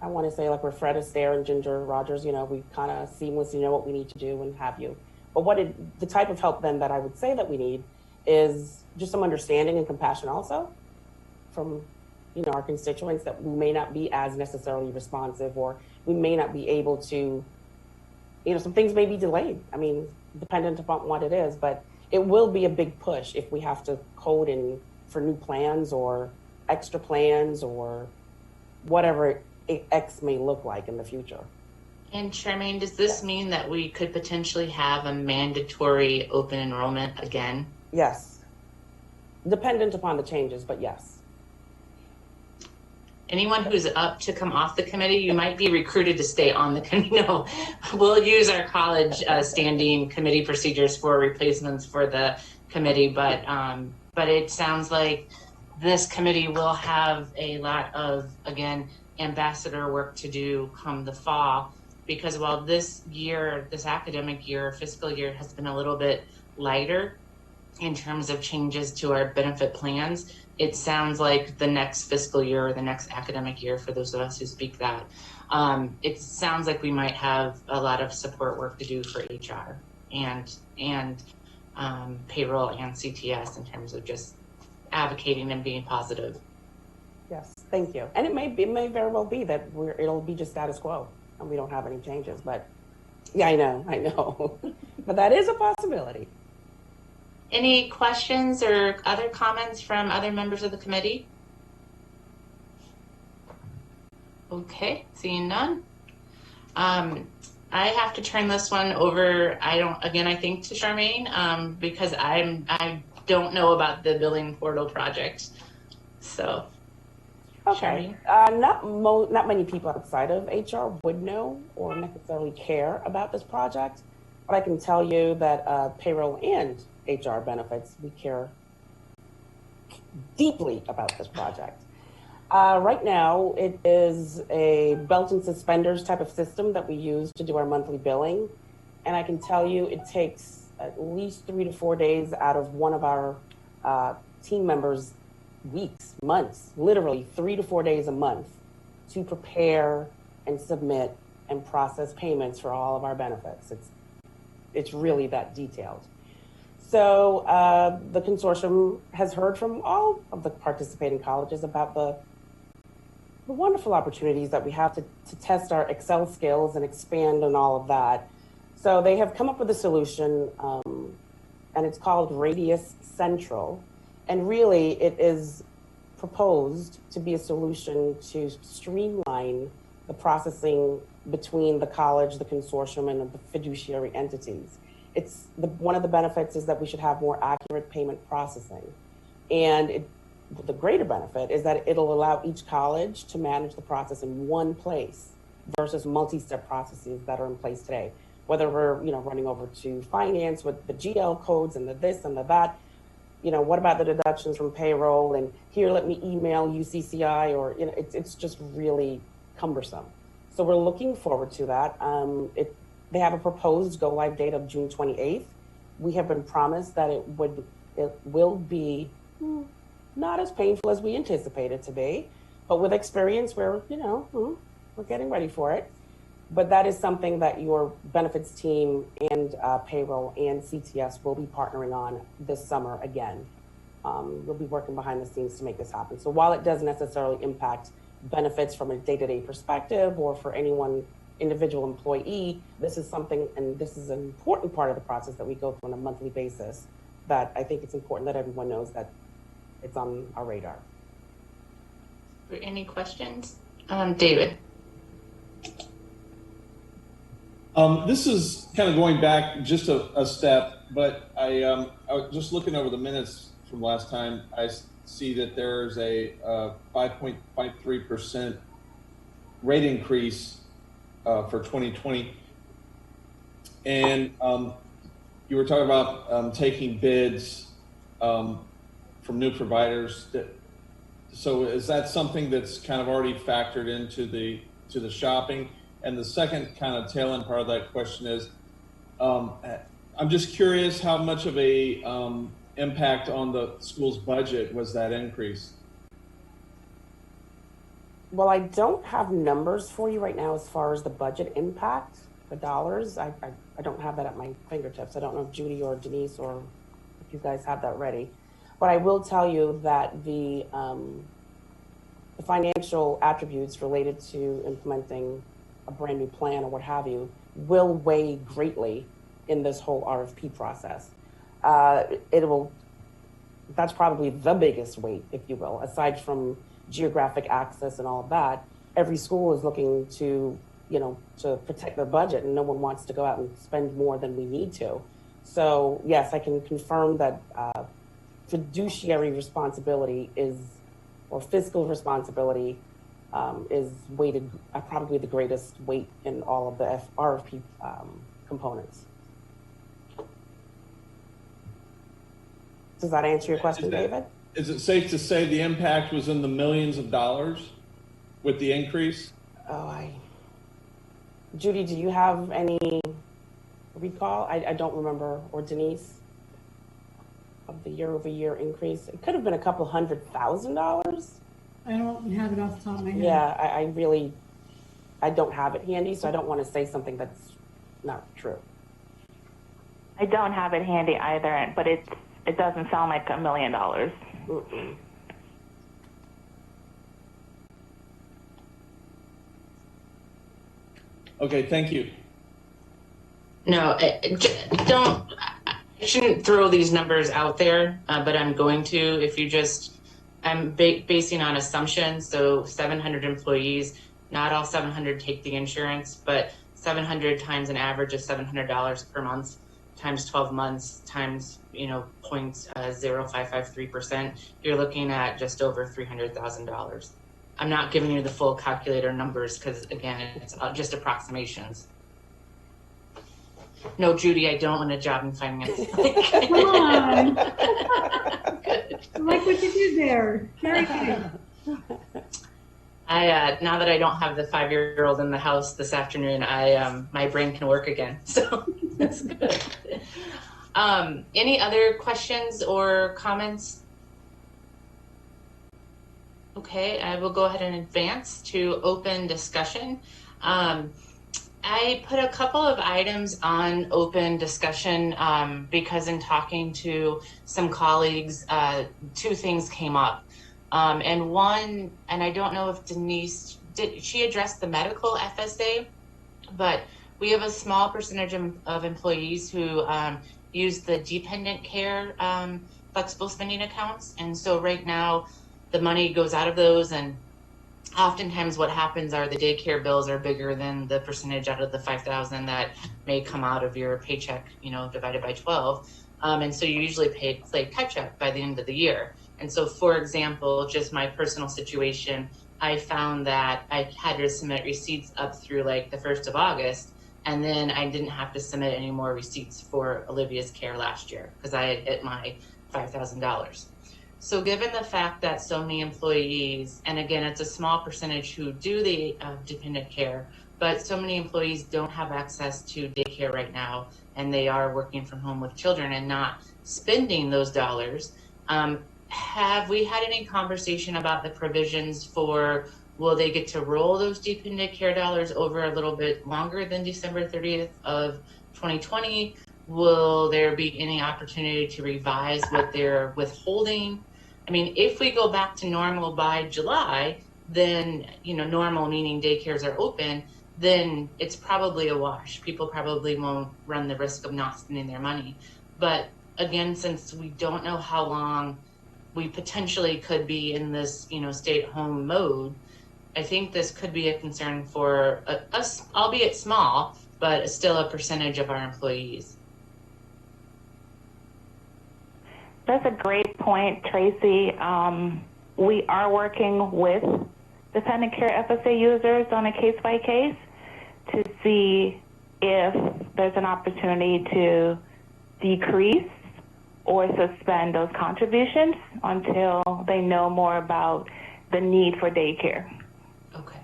I want to say, like we're Fred Astaire and Ginger Rogers, we kind of seamlessly know what we need to do and have you. But the type of help then that I would say that we need is just some understanding and compassion also from, our constituents, that we may not be as necessarily responsive, or we may not be able to, some things may be delayed. I mean, dependent upon what it is, but it will be a big push if we have to code in for new plans or extra plans or whatever X may look like in the future. And Charmaine, does this mean that we could potentially have a mandatory open enrollment again? Yes. Dependent upon the changes, but yes. Anyone who's up to come off the committee, you might be recruited to stay on the committee. No, we'll use our college standing committee procedures for replacements for the committee, but it sounds like this committee will have a lot of, again, ambassador work to do come the fall, because while this academic year, fiscal year, has been a little bit lighter in terms of changes to our benefit plans, it sounds like the next fiscal year or the next academic year, for those of us who speak that, it sounds like we might have a lot of support work to do for HR and payroll and CTS in terms of just advocating and being positive. Yes, thank you. And it may very well be that it'll be just status quo and we don't have any changes. But yeah, I know. But that is a possibility. Any questions or other comments from other members of the committee? Okay, seeing none. I have to turn this one over. I think to Charmaine, because I don't know about the billing portal project. So, okay. Not many people outside of HR would know or necessarily care about this project, but I can tell you that payroll and HR benefits, we care deeply about this project. Right now, it is a belt and suspenders type of system that we use to do our monthly billing. And I can tell you it takes at least 3 to 4 days out of one of our team members weeks, months, literally 3 to 4 days a month to prepare and submit and process payments for all of our benefits. It's really that detailed. So the consortium has heard from all of the participating colleges about the wonderful opportunities that we have to test our Excel skills and expand on all of that. So they have come up with a solution, and it's called Radius Central. And really, it is proposed to be a solution to streamline the processing between the college, the consortium, and the fiduciary entities. One of the benefits is that we should have more accurate payment processing. And the greater benefit is that it'll allow each college to manage the process in one place versus multi-step processes that are in place today. Whether we're running over to finance with the GL codes and the this and the that, what about the deductions from payroll, and here let me email UCCI, or it's just really cumbersome. So we're looking forward to that. They have a proposed go live date of June 28th. We have been promised that it will be not as painful as we anticipate it to be, but with experience, we're getting ready for it. But that is something that your benefits team and payroll and CTS will be partnering on this summer again. We'll be working behind the scenes to make this happen. So while it doesn't necessarily impact benefits from a day-to-day perspective or for anyone individual employee, this is something, and this is an important part of the process that we go through on a monthly basis, that I think it's important that everyone knows that it's on our radar. Any questions? David. This is kind of going back just a step, but I was just looking over the minutes from last time. I see that there's a 5.53% rate increase for 2020. And you were talking about taking bids from new providers. So is that something that's kind of already factored into the shopping? And the second kind of tail end part of that question is, I'm just curious how much of a impact on the school's budget was that increase? Well, I don't have numbers for you right now as far as the budget impact, the dollars. I don't have that at my fingertips. I don't know if Judy or Denise or if you guys have that ready. But I will tell you that the financial attributes related to implementing a brand new plan or what have you will weigh greatly in this whole RFP process. That's probably the biggest weight, if you will, aside from geographic access and all of that. Every school is looking to protect their budget, and no one wants to go out and spend more than we need to. So yes, I can confirm that fiduciary responsibility or fiscal responsibility is weighted probably the greatest weight in all of the RFP components. Does that answer your question, David? Is it safe to say the impact was in the millions of dollars with the increase? Judy, do you have any recall? I don't remember, or Denise, of the year-over-year increase. It could have been a couple $100,000. I don't have it off the top of my head. Yeah, I don't have it handy, so I don't want to say something that's not true. I don't have it handy either, but it doesn't sound like $1 million. Mm-mm. Okay, thank you. No, I shouldn't throw these numbers out there, but I'm going to. I'm basing on assumptions. So 700 employees, not all 700 take the insurance, but 700 times an average of $700 per month times 12 months times 0.0553%, you're looking at just over $300,000. I'm not giving you the full calculator numbers because, again, it's just approximations. No, Judy, I don't want a job in finance. Come on. I like what you did there. Very good. Now that I don't have the 5-year-old in the house this afternoon, my brain can work again. So that's good. Any other questions or comments? Okay, I will go ahead and advance to open discussion. I put a couple of items on open discussion because in talking to some colleagues, two things came up. And one, and I don't know if Denise, did she address the medical FSA, but we have a small percentage of employees who use the dependent care flexible spending accounts. And so right now the money goes out of those, and oftentimes what happens are the daycare bills are bigger than the percentage out of the 5,000 that may come out of your paycheck, you know, divided by 12. And so you usually play catch up by the end of the year. And so, for example, just my personal situation, I found that I had to submit receipts up through like the 1st of August, and then I didn't have to submit any more receipts for Olivia's care last year because I had hit my $5,000. So given the fact that so many employees, and again, it's a small percentage who do the dependent care, but so many employees don't have access to daycare right now, and they are working from home with children and not spending those dollars. Have we had any conversation about the provisions for, will they get to roll those dependent care dollars over a little bit longer than December 30th of 2020? Will there be any opportunity to revise what they're withholding? I mean, if we go back to normal by July, then, you know, normal meaning daycares are open, then it's probably a wash. People probably won't run the risk of not spending their money. But again, since we don't know how long we potentially could be in this, you know, stay-at-home mode, I think this could be a concern for us, albeit small, but still a percentage of our employees. That's a great point, Tracy. We are working with dependent care FSA users on a case-by-case to see if there's an opportunity to decrease or suspend those contributions until they know more about the need for daycare. Okay.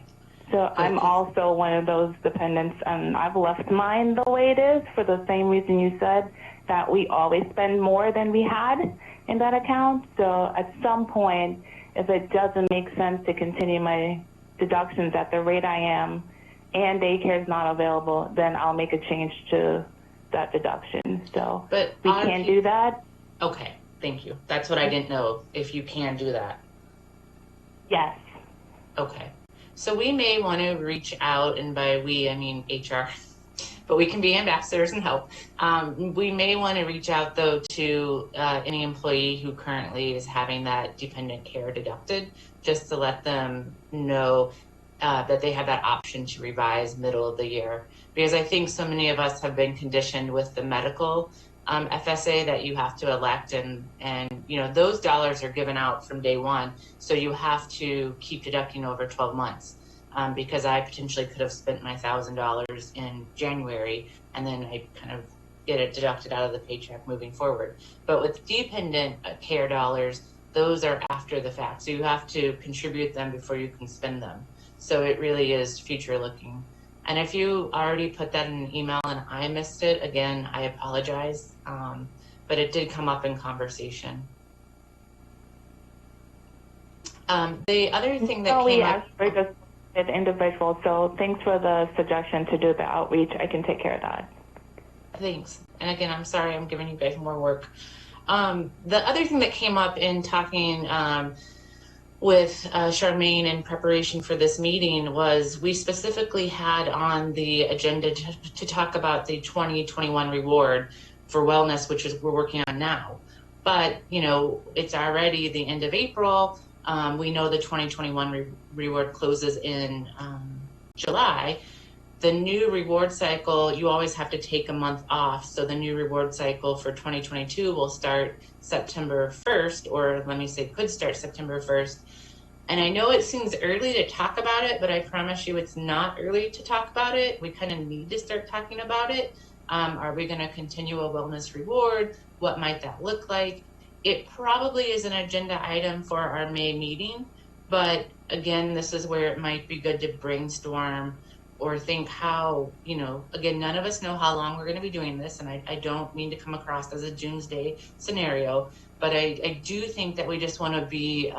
So I'm also one of those dependents, and I've left mine the way it is for the same reason you said, that we always spend more than we had in that account. So at some point, if it doesn't make sense to continue my deductions at the rate I am and daycare is not available, then I'll make a change to that deduction. So but we can do that. Okay, thank you. That's what I didn't know, if you can do that. Yes. Okay. So we may want to reach out, and by we, I mean HR, but we can be ambassadors and help. We may want to reach out, though, to any employee who currently is having that dependent care deducted, just to let them know that they have that option to revise middle of the year. Because I think so many of us have been conditioned with the medical FSA that you have to elect, and you know, those dollars are given out from day one, so you have to keep deducting over 12 months. Because I potentially could have spent my $1,000 in January, and then I kind of get it deducted out of the paycheck moving forward. But with dependent care dollars, those are after the fact, so you have to contribute them before you can spend them. So it really is future looking. And if you already put that in an email and I missed it, again, I apologize. But it did come up in conversation. The other thing that came up. Individual. So thanks for the suggestion to do the outreach. I can take care of that. Thanks. And again, I'm sorry I'm giving you guys more work. The other thing that came up in talking with Charmaine in preparation for this meeting was we specifically had on the agenda to talk about the 2021 reward for wellness, which is we're working on now. But, you know, it's already the end of April. We know the 2021 reward closes in July. The new reward cycle, you always have to take a month off. So the new reward cycle for 2022 will start September 1st, or let me say could start September 1st. And I know it seems early to talk about it, but I promise you it's not early to talk about it. We kind of need to start talking about it. Are we going to continue a wellness reward? What might that look like? It probably is an agenda item for our May meeting, but again, this is where it might be good to brainstorm or think how, again, none of us know how long we're going to be doing this, and I don't mean to come across as a doomsday scenario, but I do think that we just want to be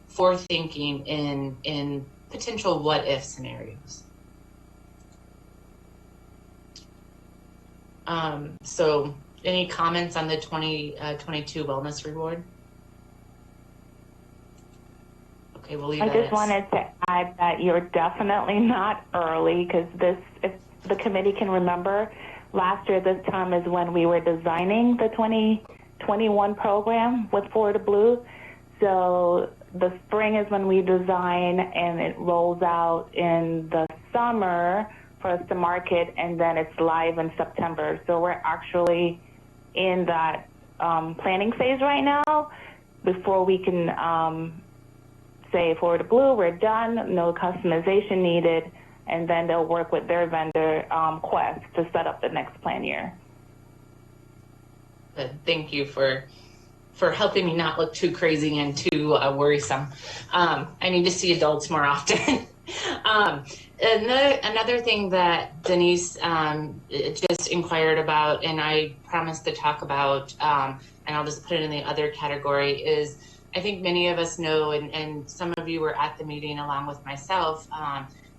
forward-thinking in potential what-if scenarios. So any comments on the 2022 wellness reward? Okay, we'll leave I that just as. wanted to add that you're definitely not early, because if the committee can remember, last year this time is when we were designing the 2021 program with Florida Blue. So the spring is when we design, and it rolls out in the summer for us to market, and then it's live in September. So we're actually in that planning phase right now before we can say Florida Blue, we're done, no customization needed, and then they'll work with their vendor, Quest, to set up the next plan year. Good. Thank you for helping me not look too crazy and too worrisome. I need to see adults more often. Another thing that Denise just inquired about, and I promised to talk about, and I'll just put it in the other category, is I think many of us know, and some of you were at the meeting along with myself,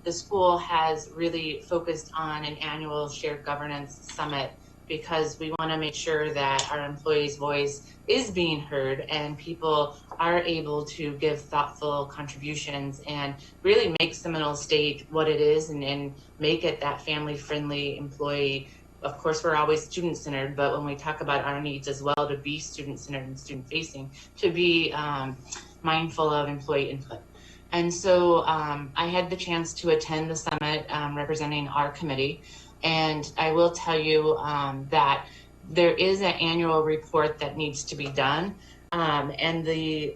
the school has really focused on an annual shared governance summit, because we want to make sure that our employees' voice is being heard and people are able to give thoughtful contributions and really make Seminole State what it is, and make it that family-friendly employee. Of course, we're always student-centered, but when we talk about our needs as well, to be student-centered and student-facing, to be mindful of employee input. And so I had the chance to attend the summit representing our committee. And I will tell you that there is an annual report that needs to be done. And the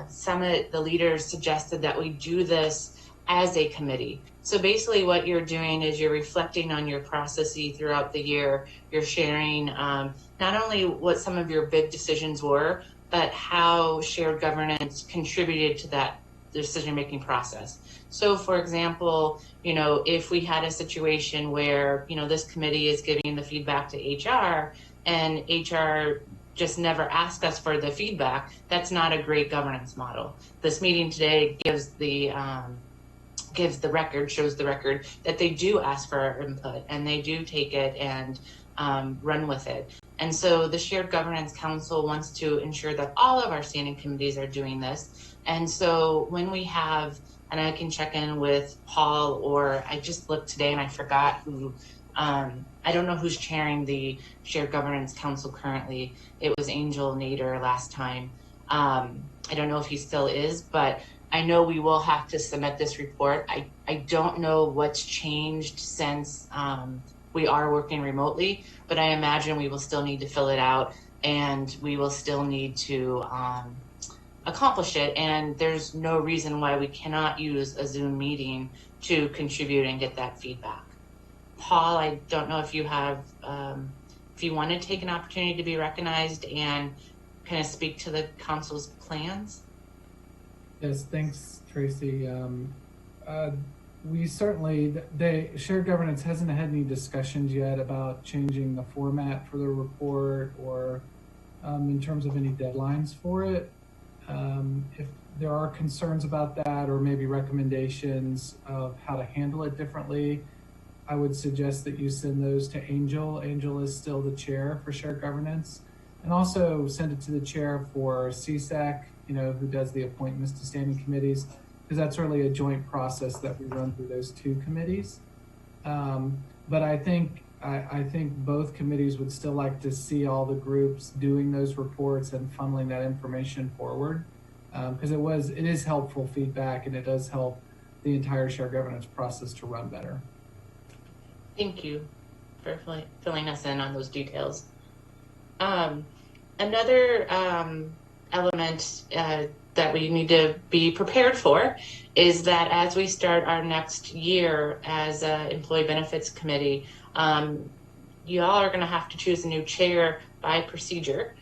summit, the leaders suggested that we do this as a committee. So basically what you're doing is you're reflecting on your processes throughout the year. You're sharing not only what some of your big decisions were, but how shared governance contributed to that decision-making process. So for example, if we had a situation where, this committee is giving the feedback to HR and HR just never ask us for the feedback, that's not a great governance model. This meeting today shows the record that they do ask for our input, and they do take it and run with it. And so the Shared Governance Council wants to ensure that all of our standing committees are doing this. And so when we have, and I can check in with Paul, or I just looked today and I forgot who, I don't know who's chairing the Shared Governance Council currently. It was Angel Nader last time. I don't know if he still is, but I know we will have to submit this report. I don't know what's changed since we are working remotely, but I imagine we will still need to fill it out, and we will still need to accomplish it. And there's no reason why we cannot use a Zoom meeting to contribute and get that feedback. Paul, I don't know if you have, if you want to take an opportunity to be recognized and kind of speak to the council's plans. Yes, thanks, Tracy. We certainly, Shared Governance hasn't had any discussions yet about changing the format for the report, or in terms of any deadlines for it. If there are concerns about that, or maybe recommendations of how to handle it differently, I would suggest that you send those to Angel. Angel is still the chair for Shared Governance, and also send it to the chair for CSAC, who does the appointments to standing committees, because that's really a joint process that we run through those two committees. But I think both committees would still like to see all the groups doing those reports and funneling that information forward, because it is helpful feedback, and it does help the entire shared governance process to run better. Thank you for filling us in on those details. Another element that we need to be prepared for is that as we start our next year as an employee benefits committee, you all are going to have to choose a new chair by procedure.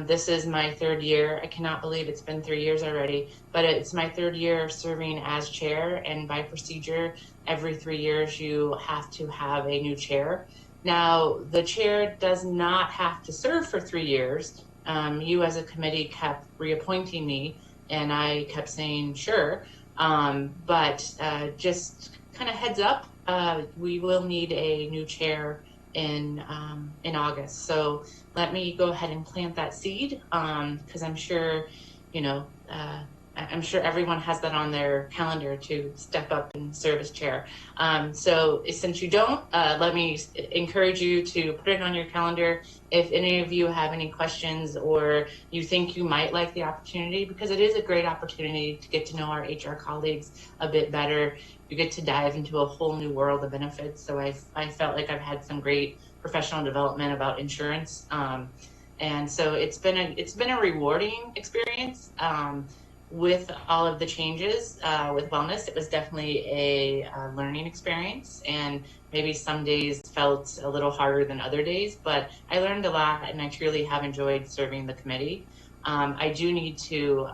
This is my third year. I cannot believe it's been 3 years already, but it's my third year serving as chair. And by procedure, every 3 years, you have to have a new chair. Now, the chair does not have to serve for 3 years. You as a committee kept reappointing me, and I kept saying, sure. But just kind of heads up, we will need a new chair in August. So let me go ahead and plant that seed, because I'm sure, you know, I'm sure everyone has that on their calendar to step up and serve as chair. So since you don't, let me encourage you to put it on your calendar. If any of you have any questions or you think you might like the opportunity, because it is a great opportunity to get to know our HR colleagues a bit better. You get to dive into a whole new world of benefits. So I felt like I've had some great professional development about insurance. And so it's been a rewarding experience. With all of the changes with wellness, it was definitely a learning experience, and maybe some days felt a little harder than other days, but I learned a lot, and I truly have enjoyed serving the committee. I do need to,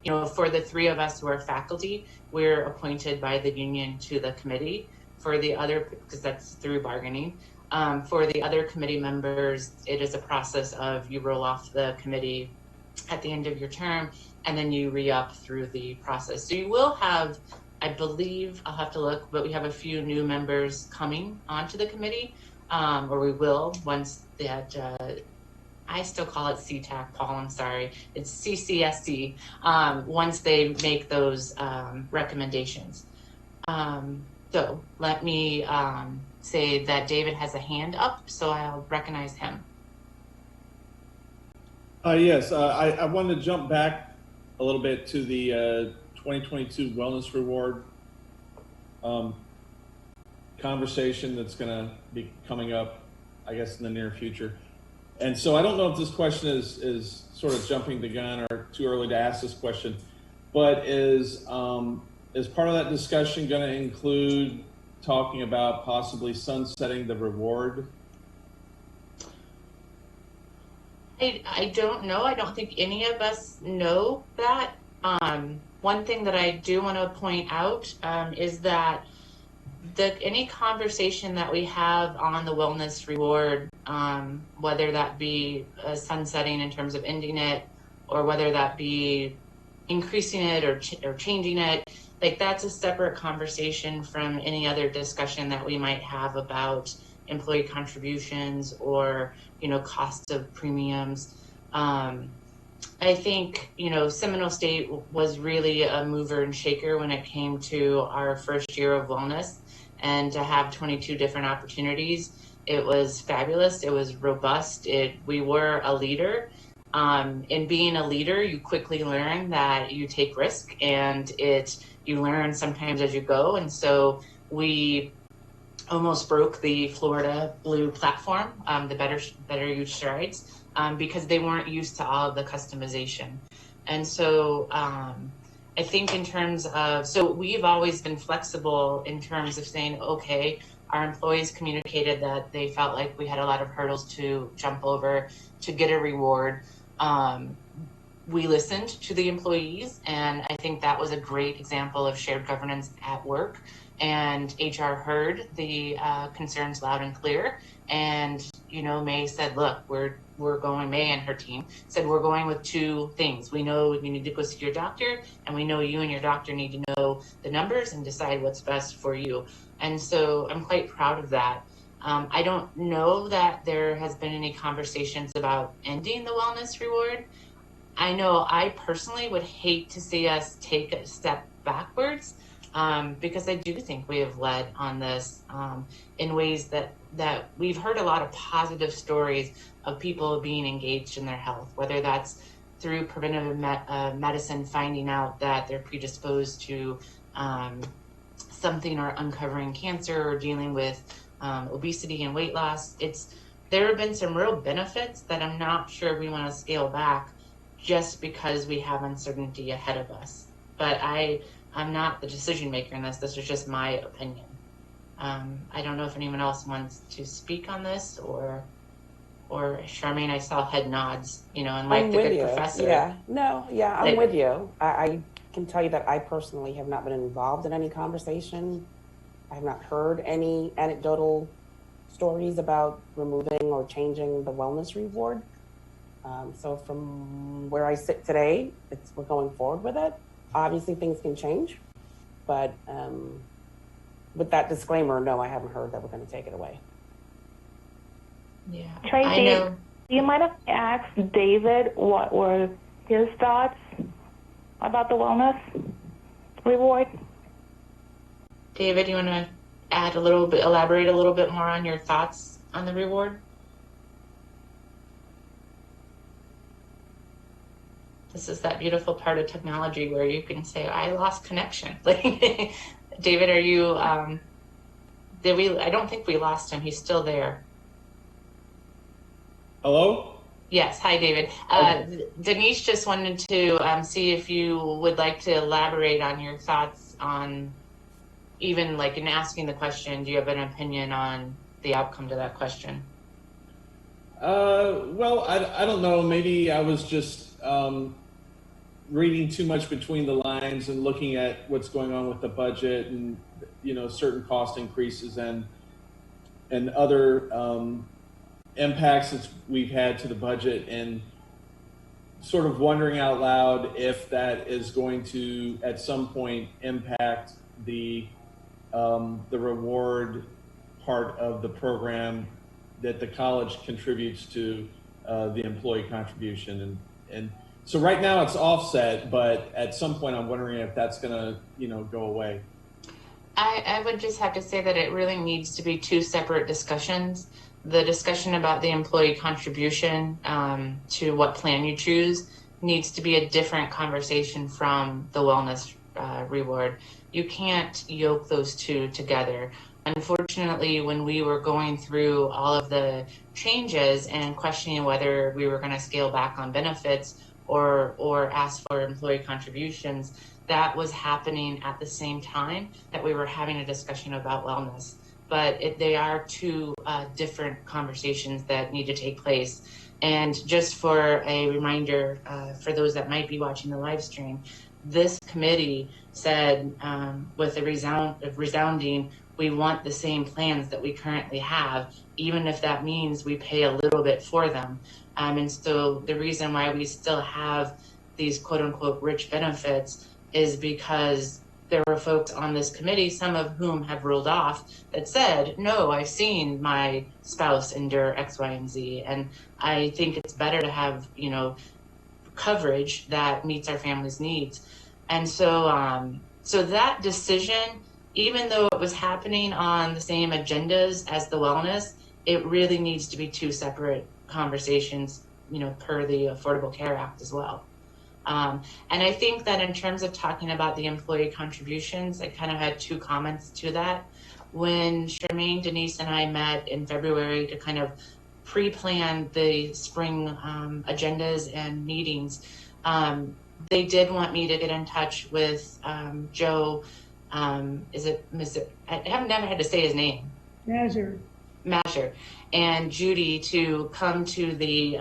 you know, for the three of us who are faculty, we're appointed by the union to the committee. For the other, because that's through bargaining. For the other committee members, it is a process of you roll off the committee at the end of your term, and then you re-up through the process. So you will have, I believe, I'll have to look, but we have a few new members coming onto the committee, or we will once that, I still call it CTAC, Paul, I'm sorry. It's CCSC, once they make those recommendations. So let me say that David has a hand up, so I'll recognize him. Yes, I wanted to jump back a little bit to the 2022 Wellness Reward conversation that's going to be coming up, I guess, in the near future. And so I don't know if this question is sort of jumping the gun or too early to ask this question, but is part of that discussion going to include talking about possibly sunsetting the reward? I don't know. I don't think any of us know that. One thing that I do want to point out is that any conversation that we have on the wellness reward, whether that be sunsetting in terms of ending it, or whether that be increasing it or changing it, like that's a separate conversation from any other discussion that we might have about employee contributions or, you know, costs of premiums. I think, you know, Seminole State was really a mover and shaker when it came to our first year of wellness, and to have 22 different opportunities, it was fabulous. It was robust. We were a leader. In being a leader, you quickly learn that you take risk, and you learn sometimes as you go. And so we almost broke the Florida Blue platform, the Better You Strides, because they weren't used to all of the customization. And so I think in terms of, so we've always been flexible in terms of saying, okay, our employees communicated that they felt like we had a lot of hurdles to jump over to get a reward. We listened to the employees, and I think that was a great example of shared governance at work. And HR heard the concerns loud and clear. And, you know, May said, look, we're going, May and her team said, we're going with two things. We know you need to go see your doctor, and we know you and your doctor need to know the numbers and decide what's best for you. And so I'm quite proud of that. I don't know that there has been any conversations about ending the wellness reward. I know I personally would hate to see us take a step backwards, because I do think we have led on this in ways that we've heard a lot of positive stories of people being engaged in their health, whether that's through preventative medicine, finding out that they're predisposed to something, or uncovering cancer, or dealing with obesity and weight loss. There have been some real benefits that I'm not sure we want to scale back just because we have uncertainty ahead of us. But I'm not the decision maker in this. This is just my opinion. I don't know if anyone else wants to speak on this, or. or Charmaine, I saw head nods, and I'm like the with good you. professor. Yeah, no, yeah, I'm Like, with you. I can tell you that I personally have not been involved in any conversation. I have not heard any anecdotal stories about removing or changing the wellness reward. So from where I sit today, we're going forward with it. Obviously, things can change, but with that disclaimer, no, I haven't heard that we're going to take it away. yeah, Tracy, I know. do you mind if I ask David what were his thoughts about the wellness reward? David, you want to elaborate a little bit more on your thoughts on the reward? This is that beautiful part of technology where you can say, I lost connection. Like, David, are you, I don't think we lost him. He's still there. Hello? Yes. Hi, David. Denise just wanted to see if you would like to elaborate on your thoughts on, even like in asking the question, do you have an opinion on the outcome to that question? Well, I don't know. Maybe I was just reading too much between the lines and looking at what's going on with the budget and, certain cost increases and other impacts that we've had to the budget, and sort of wondering out loud if that is going to at some point impact the reward part of the program that the college contributes to the employee contribution. And so right now it's offset, but at some point I'm wondering if that's going to, go away. I would just have to say that it really needs to be two separate discussions. The discussion about the employee contribution to what plan you choose needs to be a different conversation from the wellness reward. You can't yoke those two together. Unfortunately, when we were going through all of the changes and questioning whether we were going to scale back on benefits or ask for employee contributions, that was happening at the same time that we were having a discussion about wellness. But they are two different conversations that need to take place. And just for a reminder, for those that might be watching the live stream, this committee said with a resounding, we want the same plans that we currently have, even if that means we pay a little bit for them. And so the reason why we still have these quote unquote rich benefits is because there were folks on this committee, some of whom have ruled off, that said, no, I've seen my spouse endure X, Y, and Z. And I think it's better to have, coverage that meets our family's needs. And so, so that decision, even though it was happening on the same agendas as the wellness, it really needs to be two separate conversations, per the Affordable Care Act as well. And I think that in terms of talking about the employee contributions, I kind of had two comments to that. When Charmaine, Denise, and I met in February to kind of pre-plan the spring agendas and meetings, they did want me to get in touch with Joe. I have never had to say his name. Masher, and Judy to come to the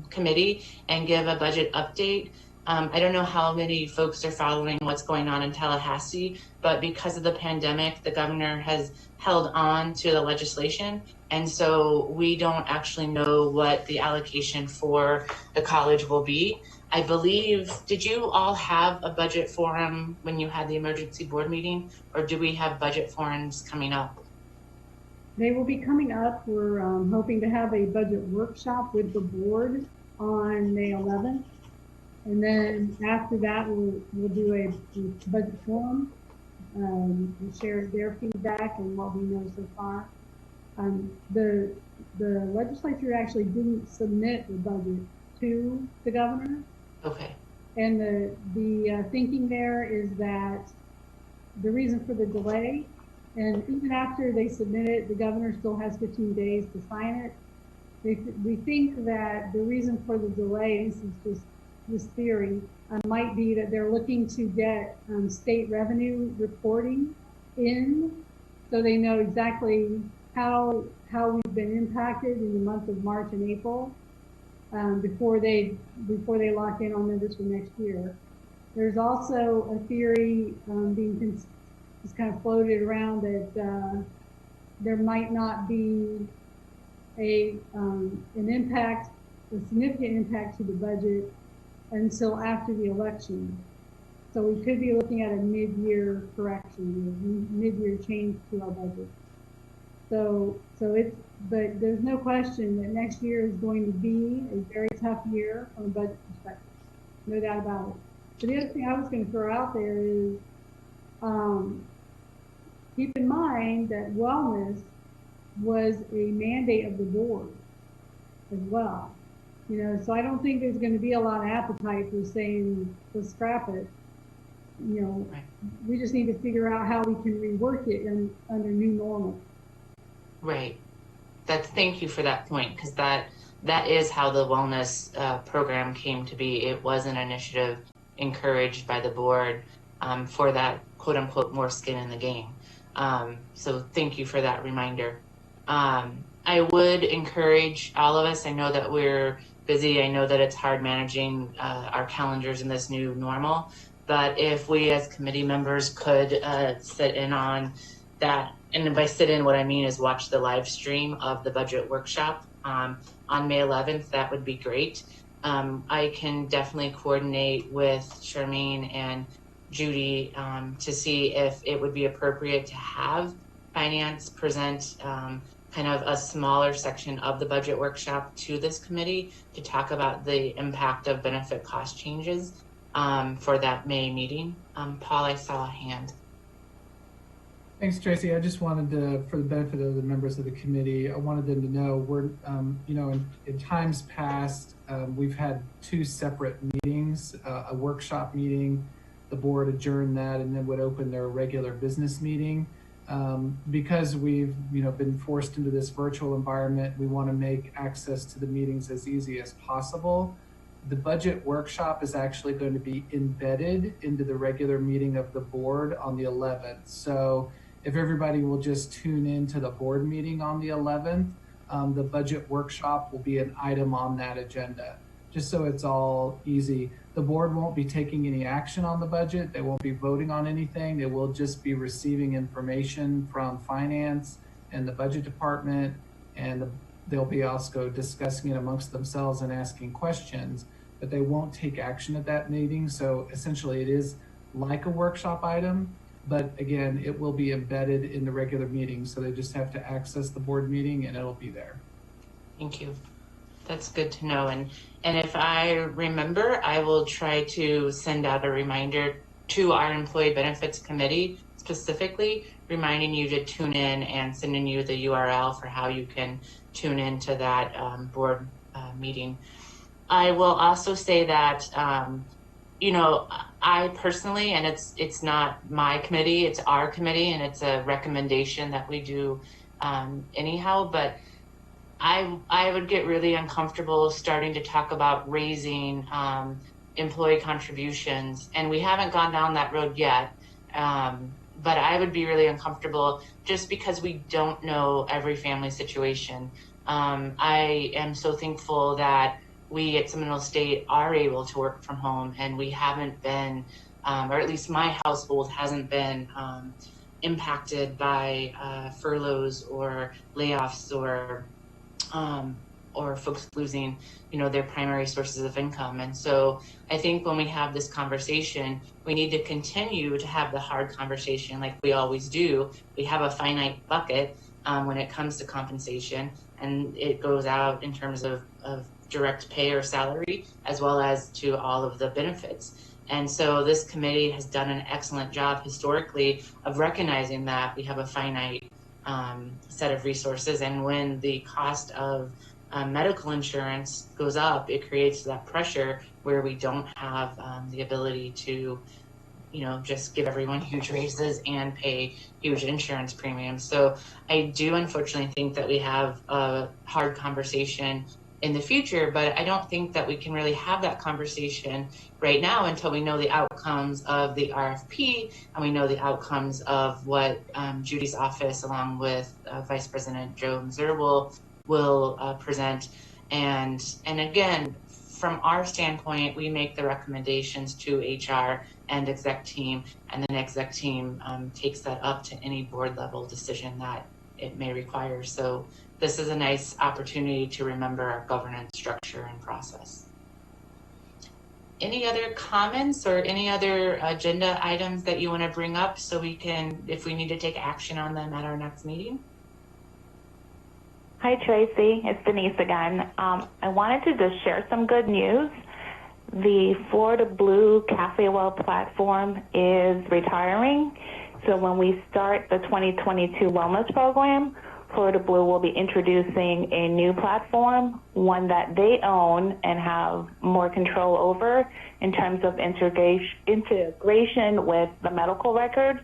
committee and give a budget update. I don't know how many folks are following what's going on in Tallahassee, but because of the pandemic, the governor has held on to the legislation. And so we don't actually know what the allocation for the college will be. I believe, did you all have a budget forum when you had the emergency board meeting, or do we have budget forums coming up? They will be coming up. We're hoping to have a budget workshop with the board on May 11th. And then after that, we'll do a budget forum, and share their feedback and what we know so far. The legislature actually didn't submit the budget to the governor. Okay. And the thinking there is that the reason for the delay, and even after they submit it, the governor still has 15 days to sign it. We think that the reason for the delay, this is just this theory, might be that they're looking to get state revenue reporting in, so they know exactly how we've been impacted in the month of March and April before they lock in on numbers for next year. There's also a theory being just kind of floated around that there might not be an impact, a significant impact to the budget until after the election. So we could be looking at a mid-year correction, mid-year change to our budget. But there's no question that next year is going to be a very tough year from a budget perspective. No doubt about it. But the other thing I was going to throw out there is keep in mind that wellness was a mandate of the board as well. You know, so I don't think there's going to be a lot of appetite for saying, let's scrap it. You know, we just need to figure out how we can rework it under new normal. Right. Thank you for that point, because that is how the wellness program came to be. It was an initiative encouraged by the board for that quote unquote more skin in the game. So thank you for that reminder. I would encourage all of us. I know that we're busy. I know that it's hard managing our calendars in this new normal. But if we as committee members could sit in on that, and by sit in, what I mean is watch the live stream of the budget workshop on May 11th, that would be great. I can definitely coordinate with Charmaine and Judy to see if it would be appropriate to have finance present kind of a smaller section of the budget workshop to this committee to talk about the impact of benefit cost changes for that May meeting. Paul, I saw a hand. Thanks, Tracy. I just wanted to, for the benefit of the members of the committee, I wanted them to know we're, you know, in times past, we've had two separate meetings, a workshop meeting, the board adjourned that and then would open their regular business meeting. Because we've, you know, been forced into this virtual environment, we want to make access to the meetings as easy as possible. The budget workshop is actually going to be embedded into the regular meeting of the board on the 11th. So if everybody will just tune in to the board meeting on the 11th, the budget workshop will be an item on that agenda, just so it's all easy. The board won't be taking any action on the budget. They won't be voting on anything. They will just be receiving information from finance and the budget department, and they'll be also discussing it amongst themselves and asking questions, but they won't take action at that meeting. So essentially it is like a workshop item, but again, it will be embedded in the regular meeting. So they just have to access the board meeting and it'll be there. Thank you. That's good to know. And if I remember, I will try to send out a reminder to our Employee Benefits Committee, specifically reminding you to tune in and sending you the URL for how you can tune into that board meeting. I will also say that, you know, I personally, and it's not my committee, it's our committee, and it's a recommendation that we do anyhow, but I would get really uncomfortable starting to talk about raising employee contributions, and we haven't gone down that road yet, but I would be really uncomfortable just because we don't know every family situation. I am so thankful that we at Seminole State are able to work from home, and we haven't been, or at least my household hasn't been impacted by furloughs or layoffs or folks losing, you know, their primary sources of income. And so I think when we have this conversation, we need to continue to have the hard conversation like we always do. We have a finite bucket when it comes to compensation, and it goes out in terms of direct pay or salary, as well as to all of the benefits. And so this committee has done an excellent job historically of recognizing that we have a finite set of resources, and when the cost of medical insurance goes up, it creates that pressure where we don't have the ability to, you know, just give everyone huge raises and pay huge insurance premiums. So I do unfortunately think that we have a hard conversation in the future, but I don't think that we can really have that conversation right now until we know the outcomes of the RFP and we know the outcomes of what Judy's office, along with Vice President Joe Mazur, will present. And again, from our standpoint, we make the recommendations to HR and exec team, and then exec team takes that up to any board level decision that it may require. So this is a nice opportunity to remember our governance structure and process. Any other comments or any other agenda items that you want to bring up so we can, if we need to take action on them at our next meeting? Hi, Tracy. It's Denise again. I wanted to just share some good news. The Florida Blue Cafe Well platform is retiring. So when we start the 2022 wellness program, Florida Blue will be introducing a new platform, one that they own and have more control over in terms of integration with the medical records.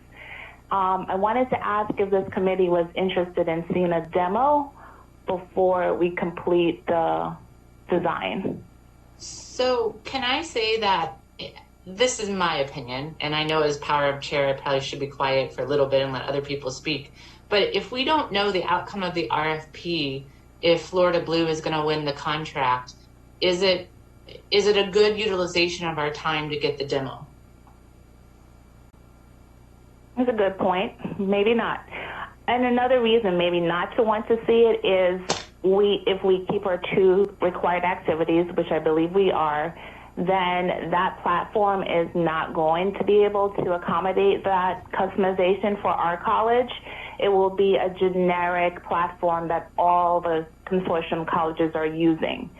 I wanted to ask if this committee was interested in seeing a demo before we complete the design. So can I say that this is my opinion, and I know as power of chair, I probably should be quiet for a little bit and let other people speak. But if we don't know the outcome of the RFP, if Florida Blue is going to win the contract, is it a good utilization of our time to get the demo? That's a good point. Maybe not. And another reason maybe not to want to see it is if we keep our 2 required activities, which I believe we are, then that platform is not going to be able to accommodate that customization for our college. It will be a generic platform that all the consortium colleges are using.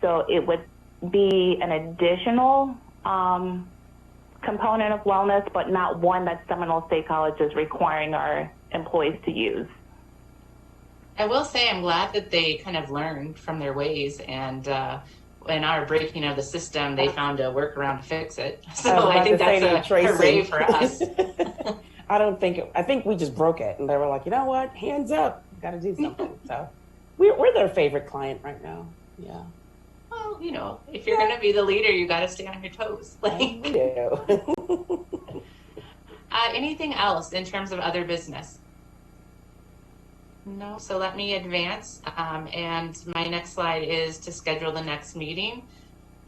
So it would be an additional component of wellness, but not one that Seminole State College is requiring our employees to use. I will say I'm glad that they kind of learned from their ways, and in our breaking of the system, they found a workaround to fix it. So I think that's a hooray for us. I think we just broke it, and they were like, you know what, hands up, got to do something. So we're their favorite client right now. Yeah. Well, you know, if you're going to be the leader, you got to stay on your toes. We do. Anything else in terms of other business? No, so let me advance. And my next slide is to schedule the next meeting.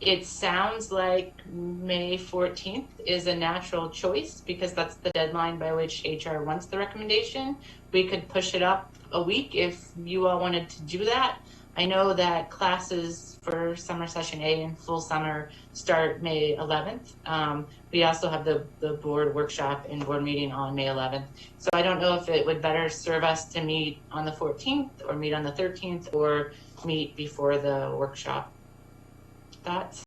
It sounds like May 14th is a natural choice because that's the deadline by which HR wants the recommendation. We could push it up a week if you all wanted to do that. I know that classes for summer session A and full summer start May 11th. We also have the board workshop and board meeting on May 11th. So I don't know if it would better serve us to meet on the 14th or meet on the 13th or meet before the workshop. Thoughts?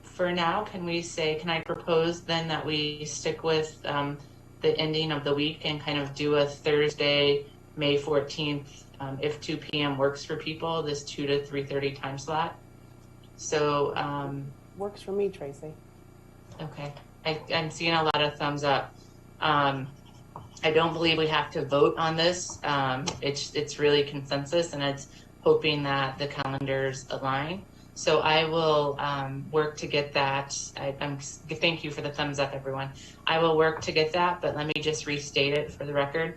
For now, can I propose then that we stick with the ending of the week and kind of do a Thursday, May 14th, if 2 p.m. works for people, this 2 to 3:30 time slot. So works for me, Tracy. Okay, I'm seeing a lot of thumbs up. I don't believe we have to vote on this. It's really consensus, and it's hoping that the calendars align. So I will work to get that. Thank you for the thumbs up, everyone. I will work to get that, but let me just restate it for the record.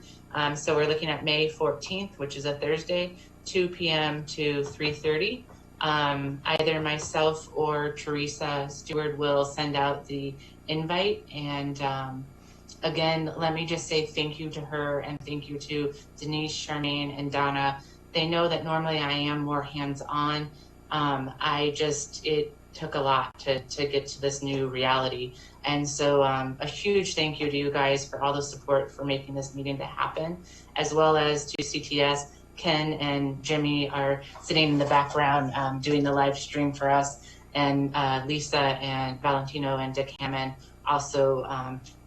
So we're looking at May 14th, which is a Thursday, 2 p.m. to 3:30. Either myself or Teresa Stewart will send out the invite. And again, let me just say thank you to her and thank you to Denise, Charmaine, and Donna. They know that normally I am more hands-on. It took a lot to get to this new reality. And so a huge thank you to you guys for all the support for making this meeting to happen, as well as to CTS. Ken and Jimmy are sitting in the background doing the live stream for us. And Lisa and Valentino and Dick Hammond also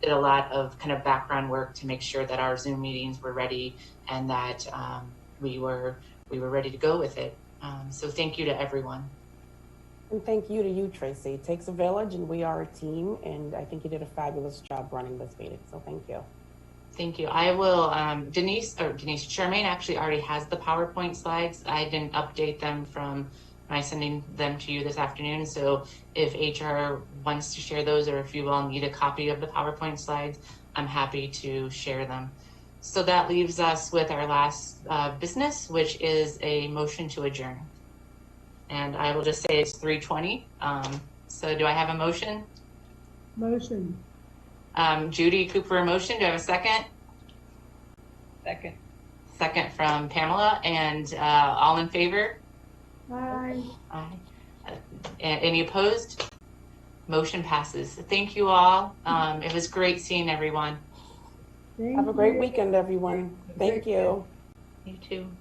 did a lot of kind of background work to make sure that our Zoom meetings were ready and that we were ready to go with it. So thank you to everyone. And thank you to you, Tracy. It takes a village and we are a team, and I think you did a fabulous job running this meeting, so thank you. Thank you. I will, Denise, Charmaine actually already has the PowerPoint slides. I didn't update them from my sending them to you this afternoon. So if HR wants to share those, or if you all need a copy of the PowerPoint slides, I'm happy to share them. So that leaves us with our last business, which is a motion to adjourn. And I will just say it's 3:20. So do I have a motion? Motion. Judy Cooper, a motion. Do I have a second? Second. Second from Pamela. And all in favor? Aye. Aye. Any opposed? Motion passes. Thank you all. It was great seeing everyone. Thank Have a great you. weekend, everyone. Thank you. You too.